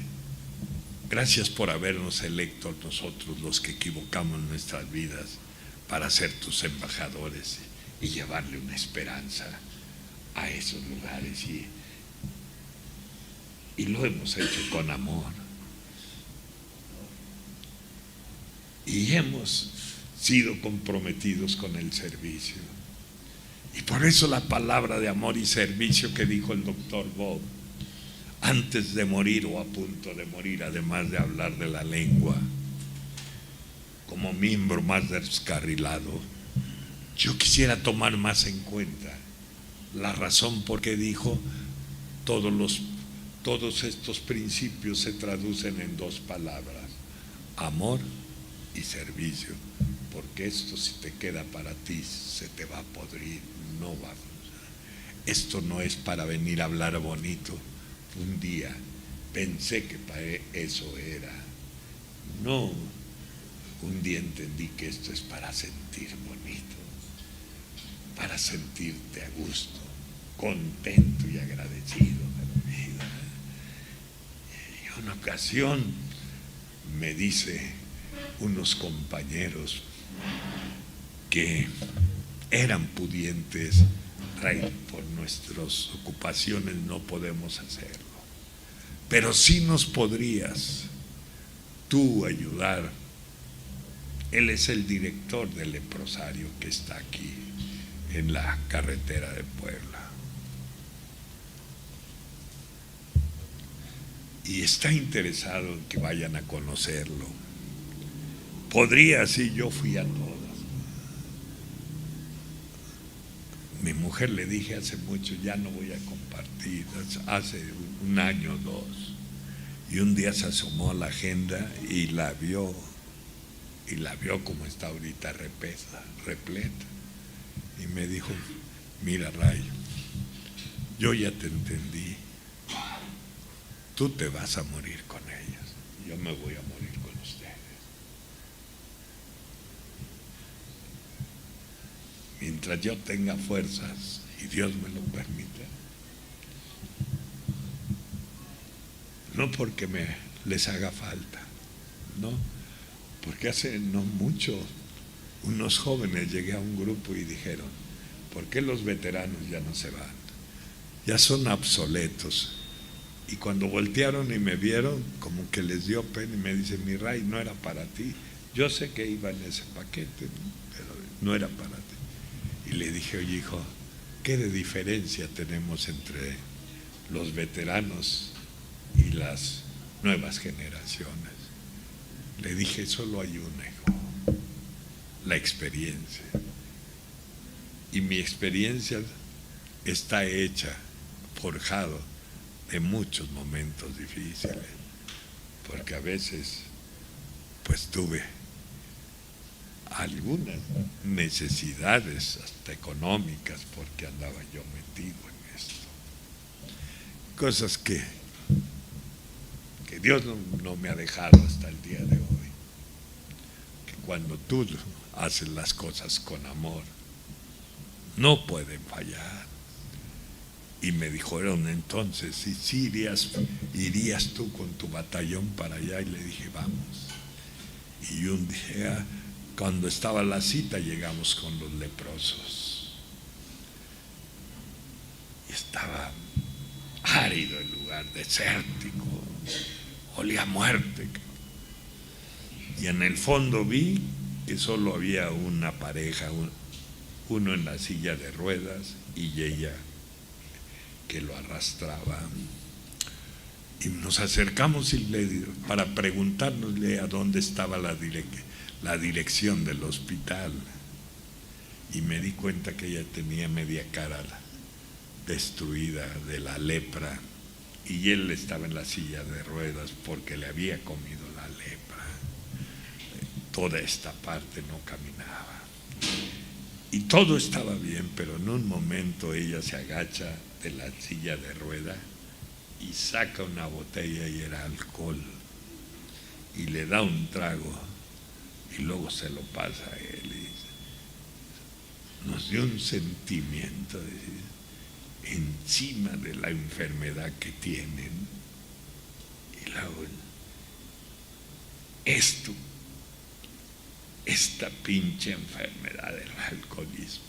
C: gracias por habernos electo a nosotros, los que equivocamos nuestras vidas, para ser tus embajadores y llevarle una esperanza a esos lugares, y lo hemos hecho con amor, y hemos sido comprometidos con el servicio. Y por eso la palabra de amor y servicio que dijo el doctor Bob antes de morir o a punto de morir, además de hablar de la lengua como miembro más descarrilado, yo quisiera tomar más en cuenta la razón por qué dijo todos estos principios se traducen en 2 palabras: amor y servicio, porque esto, si te queda para ti, se te va a podrir, no va a funcionar. Esto no es para venir a hablar bonito. Un día pensé que para eso era. No, un día entendí que esto es para sentir bonito, para sentirte a gusto, contento y agradecido de la vida. Y una ocasión me dice unos compañeros que eran pudientes: Ray, por nuestras ocupaciones no podemos hacerlo, pero sí nos podrías tú ayudar. Él es el director del leprosario que está aquí en la carretera de Puebla, y está interesado en que vayan a conocerlo. Podría, sí, yo fui a todas. Mi mujer le dije hace mucho: ya no voy a compartir, hace 1 año o 2, y un día se asomó a la agenda y la vio como está ahorita, repleta, y me dijo: mira, Ray, yo ya te entendí, tú te vas a morir con ellas, yo me voy a morir con ustedes. Mientras yo tenga fuerzas y Dios me lo permita, no porque les haga falta, no, porque hace no mucho unos jóvenes llegué a un grupo y dijeron: ¿por qué los veteranos ya no se van? Ya son obsoletos. Y cuando voltearon y me vieron, como que les dio pena y me dicen: mi Ray, no era para ti. Yo sé que iba en ese paquete, ¿no?, pero no era para ti. Y le dije: oye, hijo, ¿qué de diferencia tenemos entre los veteranos y las nuevas generaciones? Le dije: solo hay una, hijo, la experiencia. Y mi experiencia está hecha, forjado de muchos momentos difíciles, porque a veces pues tuve algunas necesidades hasta económicas, porque andaba yo metido en esto, cosas que Dios no me ha dejado hasta el día de hoy, que cuando tú haces las cosas con amor no pueden fallar. Y me dijeron entonces: si irías tú con tu batallón para allá. Y le dije: vamos. Y un día, cuando estaba la cita, llegamos con los leprosos y estaba árido el lugar, desértico, olía a muerte. Y en el fondo vi que solo había una pareja, uno en la silla de ruedas y ella que lo arrastraba. Y nos acercamos y para preguntarnosle a dónde estaba la dirección del hospital y me di cuenta que ella tenía media cara destruida de la lepra y él estaba en la silla de ruedas porque le había comido la lepra. Toda esta parte no caminaba y todo estaba bien, pero en un momento ella se agacha de la silla de ruedas y saca una botella y era alcohol y le da un trago y luego se lo pasa a él y nos dio un sentimiento de encima de la enfermedad que tienen y luego esta pinche enfermedad del alcoholismo,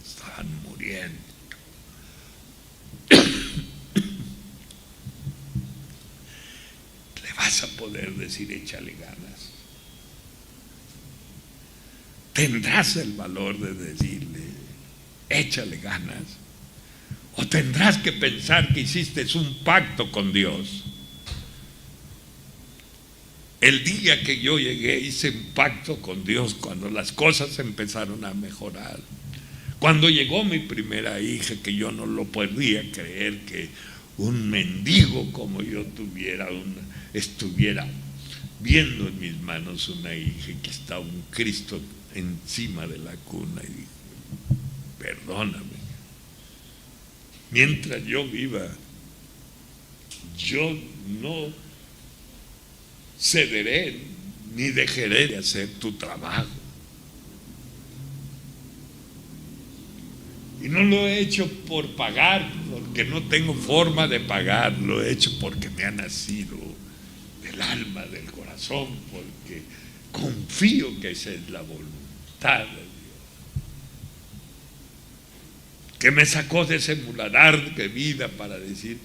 C: estaban muriendo. Le vas a poder decir échale ganas, tendrás el valor de decirle échale ganas, o tendrás que pensar que hiciste un pacto con Dios. El día que yo llegué hice un pacto con Dios cuando las cosas empezaron a mejorar. Cuando llegó mi primera hija, que yo no lo podía creer que un mendigo como yo estuviera viendo en mis manos una hija y que estaba un Cristo encima de la cuna, y dije, perdóname, mientras yo viva, yo no cederé ni dejaré de hacer tu trabajo. Y no lo he hecho por pagar, porque no tengo forma de pagar, lo he hecho porque me ha nacido del alma, del corazón, porque confío que esa es la voluntad de Dios, que me sacó de ese muladar de vida para decir,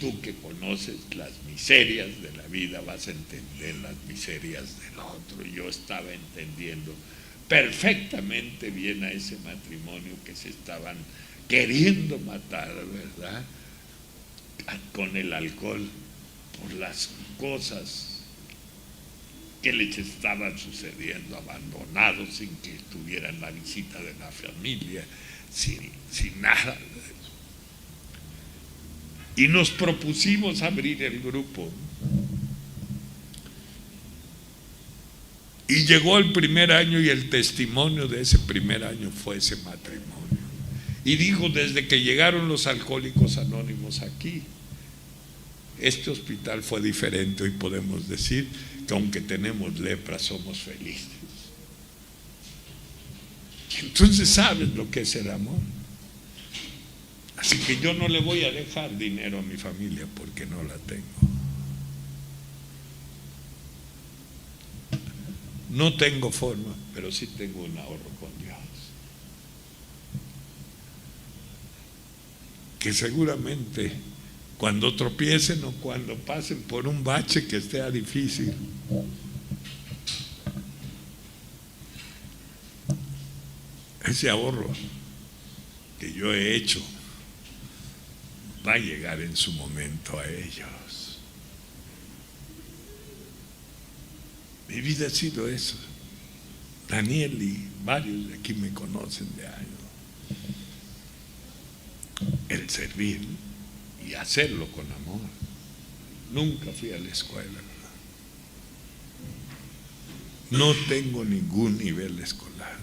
C: tú que conoces las miserias de la vida vas a entender las miserias del otro. Y yo estaba entendiendo perfectamente bien a ese matrimonio que se estaban queriendo matar, ¿verdad?, con el alcohol, por las cosas que les estaban sucediendo, abandonados sin que tuvieran la visita de la familia, sin nada. Y nos propusimos abrir el grupo. Y llegó el primer año y el testimonio de ese primer año fue ese matrimonio. Y dijo, desde que llegaron los alcohólicos anónimos aquí, este hospital fue diferente. Hoy podemos decir que aunque tenemos lepra somos felices. Entonces sabes lo que es el amor. Así que yo no le voy a dejar dinero a mi familia porque no la tengo. No tengo forma, pero sí tengo un ahorro con Dios. Que seguramente cuando tropiecen o cuando pasen por un bache que esté difícil, ese ahorro que yo he hecho va a llegar en su momento a ellos. Mi vida ha sido eso. Daniel y varios de aquí me conocen de años. El servir y hacerlo con amor. Nunca fui a la escuela. No tengo ningún nivel escolar.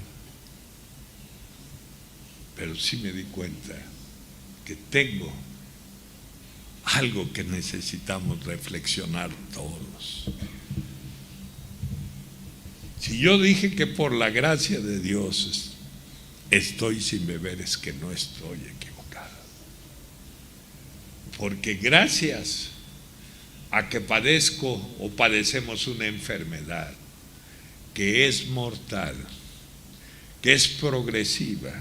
C: Pero sí me di cuenta que tengo algo que necesitamos reflexionar todos. Si yo dije que por la gracia de Dios estoy sin beber, es que no estoy equivocado. Porque gracias a que padezco o padecemos una enfermedad que es mortal, que es progresiva,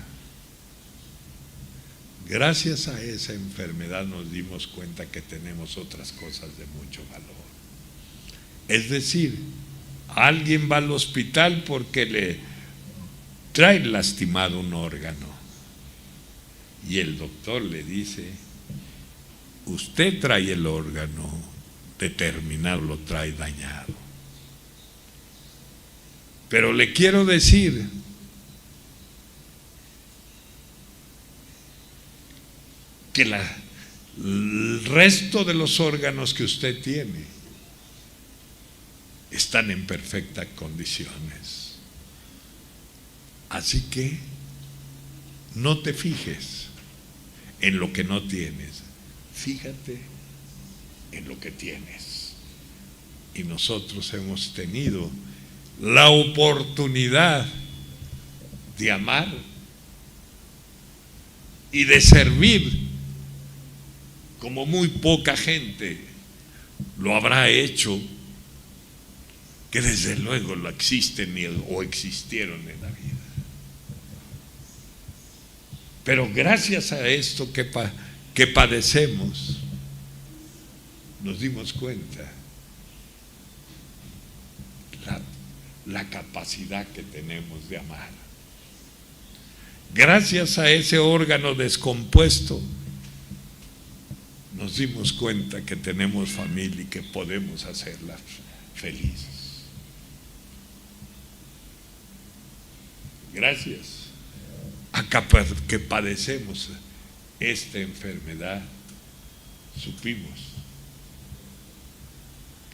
C: gracias a esa enfermedad nos dimos cuenta que tenemos otras cosas de mucho valor. Es decir, alguien va al hospital porque le trae lastimado un órgano y el doctor le dice, usted trae el órgano, determinado lo trae dañado. Pero le quiero decir que el resto de los órganos que usted tiene están en perfectas condiciones. Así que no te fijes en lo que no tienes, fíjate en lo que tienes. Y nosotros hemos tenido la oportunidad de amar y de servir como muy poca gente lo habrá hecho, que desde luego lo existen o existieron en la vida. Pero gracias a esto que padecemos, nos dimos cuenta la capacidad que tenemos de amar. Gracias a ese órgano descompuesto, nos dimos cuenta que tenemos familia y que podemos hacerlas felices. Gracias a que padecemos esta enfermedad, supimos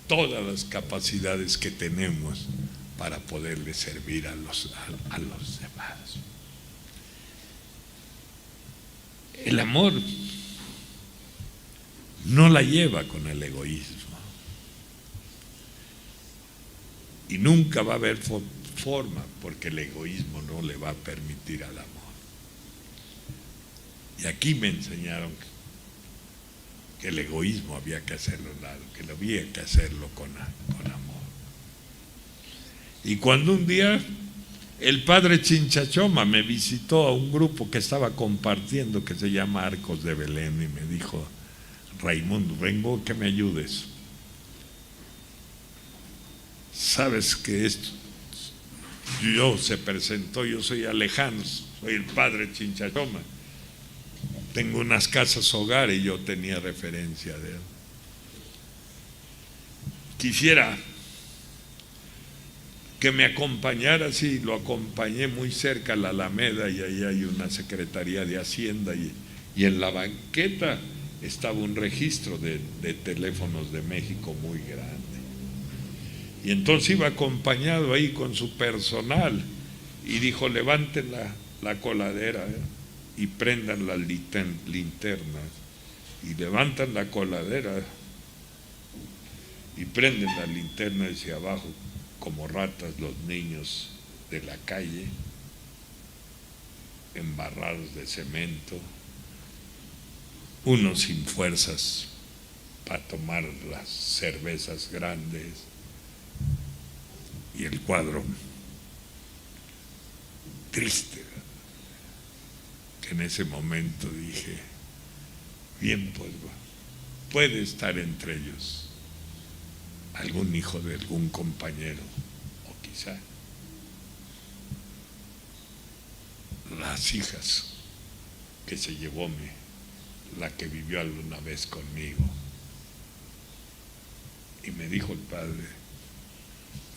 C: todas las capacidades que tenemos para poderle servir a los demás. El amor no la lleva con el egoísmo, y nunca va a haber forma, porque el egoísmo no le va a permitir al amor. Y aquí me enseñaron que el egoísmo había que hacerlo a un lado, que había que hacerlo con amor. Y cuando un día el padre Chinchachoma me visitó a un grupo que estaba compartiendo, que se llama Arcos de Belén, y me dijo: Raimundo, vengo que me ayudes. Sabes que esto, se presentó, yo soy Alejandro, soy el padre Chinchachoma, tengo unas casas hogar y yo tenía referencia de él. Quisiera que me acompañara, sí, lo acompañé muy cerca a la Alameda, y ahí hay una Secretaría de Hacienda, y en la banqueta estaba un registro de teléfonos de México muy grande. Y entonces iba acompañado ahí con su personal y dijo: levanten la coladera y prendan las linternas. Y levantan la coladera y prenden la linterna hacia abajo, como ratas los niños de la calle, embarrados de cemento, unos sin fuerzas para tomar las cervezas grandes, y el cuadro triste, que en ese momento dije: bien, pues puede estar entre ellos algún hijo de algún compañero, o quizá las hijas que se llevó la que vivió alguna vez conmigo. Y me dijo el padre: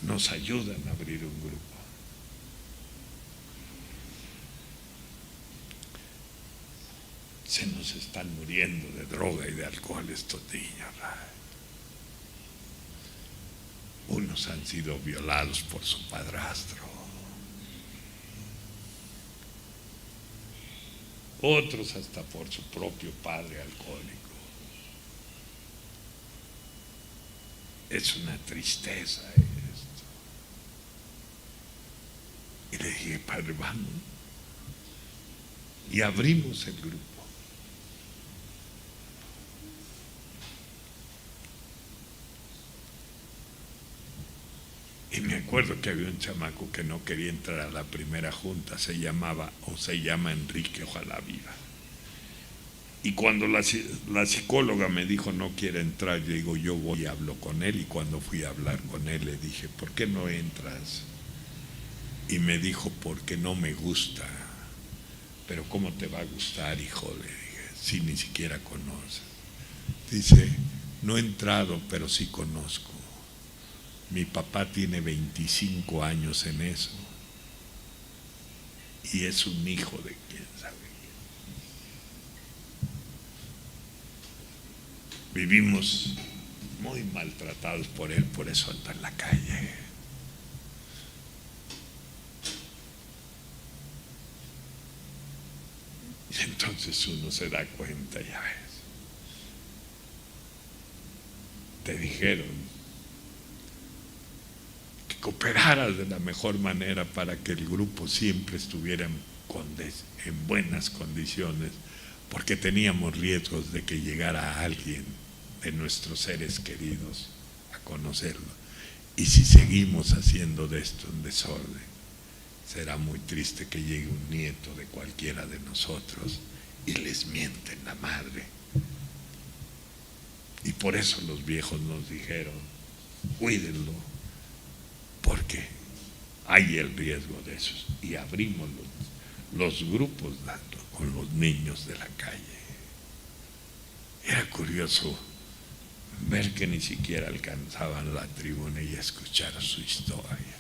C: nos ayudan a abrir un grupo. Se nos están muriendo de droga y de alcohol estos niños. Unos han sido violados por su padrastro, otros hasta por su propio padre alcohólico. Es una tristeza esto. Y le dije: padre, vamos. Y abrimos el grupo. Y me acuerdo que había un chamaco que no quería entrar a la primera junta, se llama Enrique, ojalá viva. Y cuando la psicóloga me dijo: no quiere entrar, yo digo: yo voy y hablo con él. Y cuando fui a hablar con él le dije: ¿por qué no entras? Y me dijo: porque no me gusta. Pero ¿cómo te va a gustar, hijo? Le dije: si ni siquiera conoces. Dice: no he entrado, pero sí conozco. Mi papá tiene 25 años en eso y es un hijo de quién sabe quién. Vivimos muy maltratados por él, por eso anda en la calle. Y entonces uno se da cuenta, ya ves. Te dijeron que cooperaras de la mejor manera para que el grupo siempre estuviera en buenas condiciones, porque teníamos riesgos de que llegara alguien de nuestros seres queridos a conocerlo. Y si seguimos haciendo de esto un desorden, será muy triste que llegue un nieto de cualquiera de nosotros y les mienten la madre. Y por eso los viejos nos dijeron, cuídenlo, porque hay el riesgo de eso. Y abrimos los grupos con los niños de la calle. Era curioso ver que ni siquiera alcanzaban la tribuna y escuchar su historia,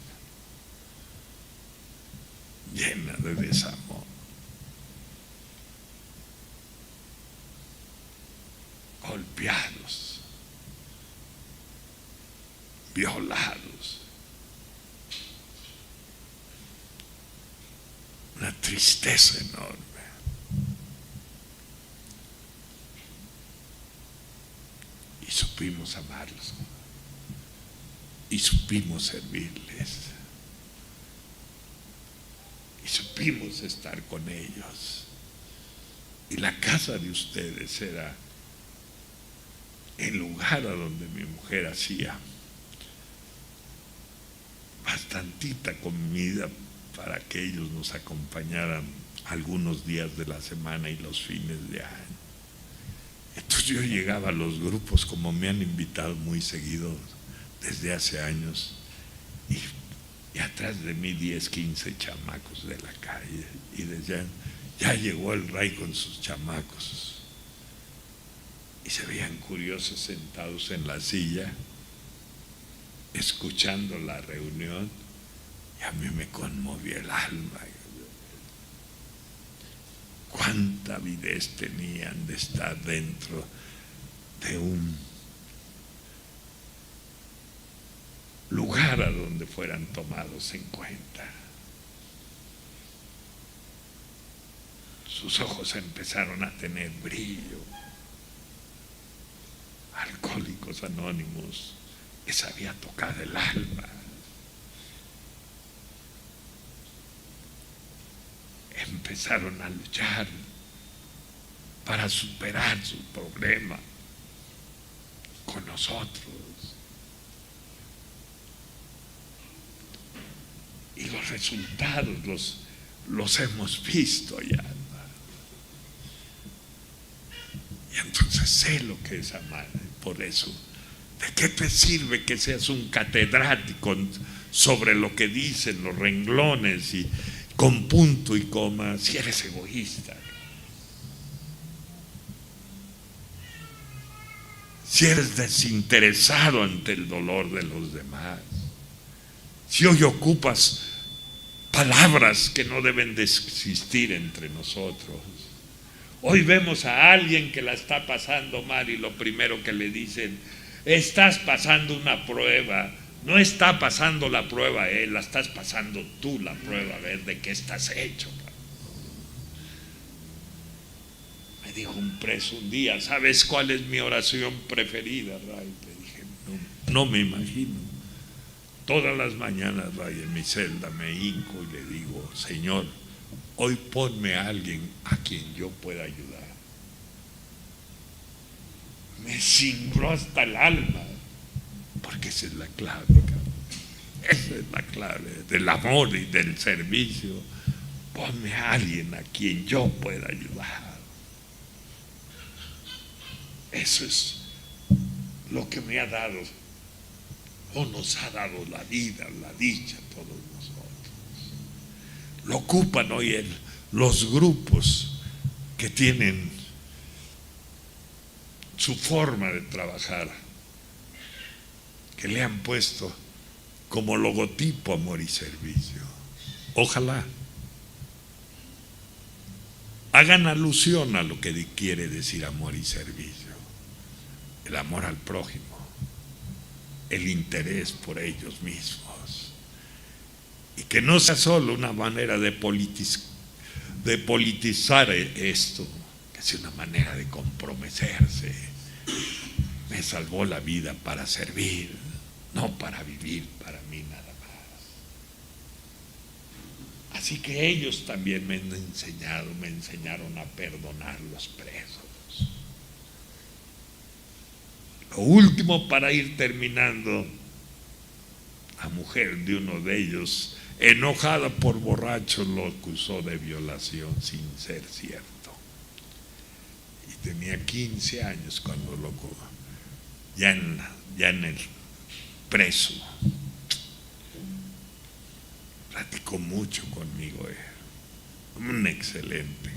C: llena de desamor. Golpeados, violados, una tristeza enorme. Y supimos amarlos y supimos servirles y supimos estar con ellos. Y la casa de ustedes era el lugar a donde mi mujer hacía bastantita comida para que ellos nos acompañaran algunos días de la semana y los fines de año. Entonces yo llegaba a los grupos, como me han invitado muy seguido desde hace años, y atrás de mí 10, 15 chamacos de la calle, y decían, ya llegó el Ray con sus chamacos. Y se veían curiosos sentados en la silla, escuchando la reunión, y a mí me conmovió el alma. Cuánta avidez tenían de estar dentro de un lugar a donde fueran tomados en cuenta. Sus ojos empezaron a tener brillo. Alcohólicos Anónimos les había tocado el alma. Empezaron a luchar para superar su problema con nosotros. Y los resultados los hemos visto ya. Y entonces sé lo que es amar. Por eso, ¿de qué te sirve que seas un catedrático sobre lo que dicen los renglones y con punto y coma si eres egoísta? Si eres desinteresado ante el dolor de los demás. Si hoy ocupas palabras que no deben de existir entre nosotros. Hoy vemos a alguien que la está pasando mal y lo primero que le dicen, estás pasando una prueba. No está pasando la prueba él, la estás pasando tú la prueba, a ver de qué estás hecho. Me dijo un preso un día, ¿sabes cuál es mi oración preferida, Ray? Le dije, no me imagino. Todas las mañanas, Ray, en mi celda me hinco y le digo, Señor, hoy ponme a alguien a quien yo pueda ayudar. Me cimbró hasta el alma, porque esa es la clave, esa es la clave del amor y del servicio. Ponme a alguien a quien yo pueda ayudar. Eso es lo que me ha dado o nos ha dado la vida, la dicha a todos nosotros. Lo ocupan hoy los grupos que tienen su forma de trabajar, que le han puesto como logotipo amor y servicio. Ojalá hagan alusión a lo que quiere decir amor y servicio: el amor al prójimo, el interés por ellos mismos, y que no sea solo una manera de politizar esto, que sea una manera de comprometerse. Me salvó la vida para servir, no para vivir para mí nada más. Así que ellos también me enseñaron a perdonar los presos. Lo último, para ir terminando: la mujer de uno de ellos, enojada por borracho, lo acusó de violación sin ser cierto. Y tenía 15 años cuando lo ya en el preso. Platicó mucho conmigo, un excelente.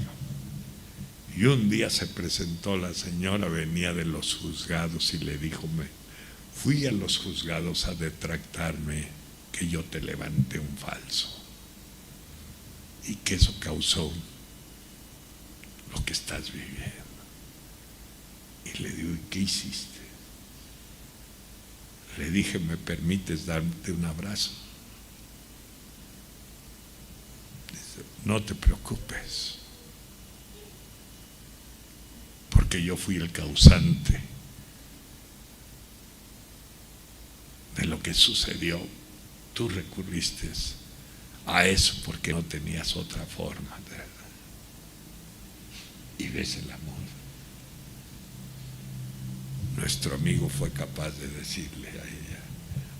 C: Y un día se presentó la señora, venía de los juzgados, y le dijo: fui a los juzgados a detractarme que yo te levanté un falso y que eso causó lo que estás viviendo. Y le digo: ¿y qué hiciste? Le dije: ¿me permites darte un abrazo? Dice: no te preocupes, porque yo fui el causante de lo que sucedió. Tú recurriste a eso porque no tenías otra forma. Y ves el amor. Nuestro amigo fue capaz de decirle a ella: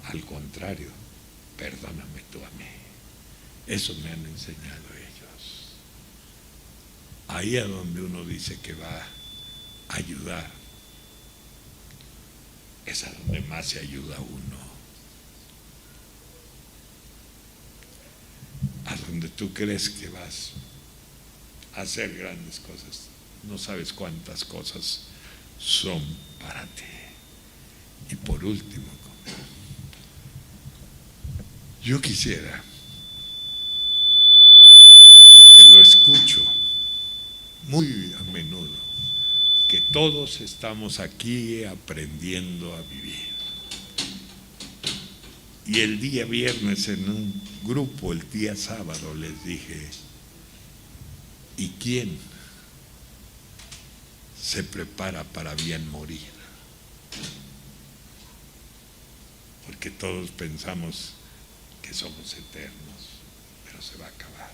C: al contrario, perdóname tú a mí. Eso me han enseñado ellos. Ahí a donde uno dice que va a ayudar, es a donde más se ayuda a uno. A donde tú crees que vas a hacer grandes cosas, no sabes cuántas cosas son para ti. Y por último, yo quisiera, porque lo escucho muy a menudo, que todos estamos aquí aprendiendo a vivir. Y el día viernes en un grupo, el día sábado, les dije: ¿y quién se prepara para bien morir? Porque todos pensamos que somos eternos, pero se va a acabar.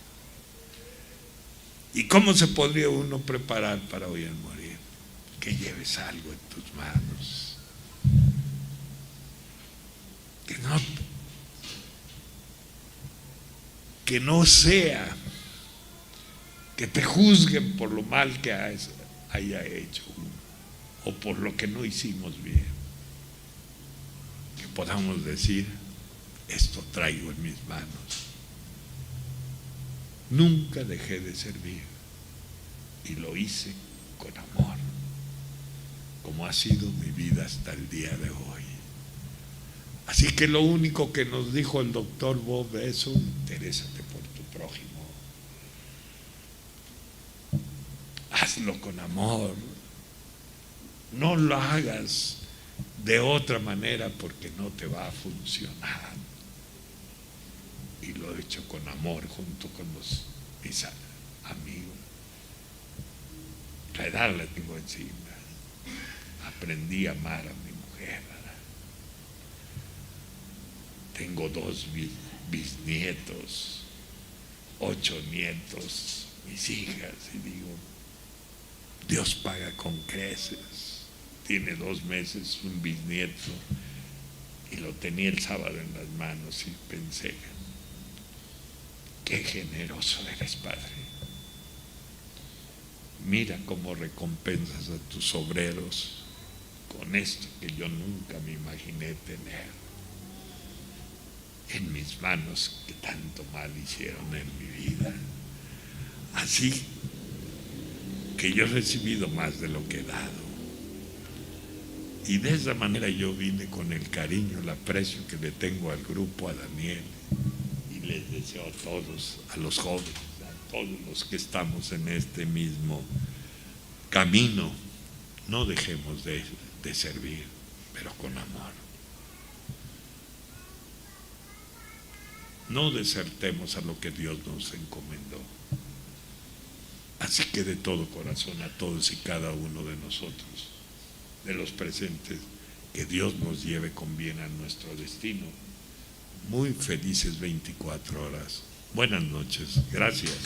C: ¿Y cómo se podría uno preparar para bien morir? Que lleves algo en tus manos. Que no sea que te juzguen por lo mal que haya hecho uno, o por lo que no hicimos bien. Que podamos decir: esto traigo en mis manos. Nunca dejé de servir y lo hice con amor, como ha sido mi vida hasta el día de hoy. Así que lo único que nos dijo el doctor Bob es: interésate por tu prójimo. Hazlo con amor. No lo hagas de otra manera porque no te va a funcionar. Y lo he hecho con amor junto con mis amigos. La edad la tengo encima. Aprendí a amar a mi mujer. Tengo 2 bisnietos, 8 nietos, mis hijas, y digo: Dios paga con creces. Tiene 2 meses un bisnieto y lo tenía el sábado en las manos y pensé: qué generoso eres, Padre. Mira cómo recompensas a tus obreros con esto que yo nunca me imaginé tener en mis manos, que tanto mal hicieron en mi vida. Así que yo he recibido más de lo que he dado. Y de esa manera yo vine con el cariño, el aprecio que le tengo al grupo, a Daniel, y les deseo a todos, a los jóvenes, a todos los que estamos en este mismo camino, no dejemos de servir, pero con amor. No desertemos a lo que Dios nos encomendó. Así que de todo corazón a todos y cada uno de nosotros, de los presentes, que Dios nos lleve con bien a nuestro destino. Muy felices 24 horas. Buenas noches. Gracias.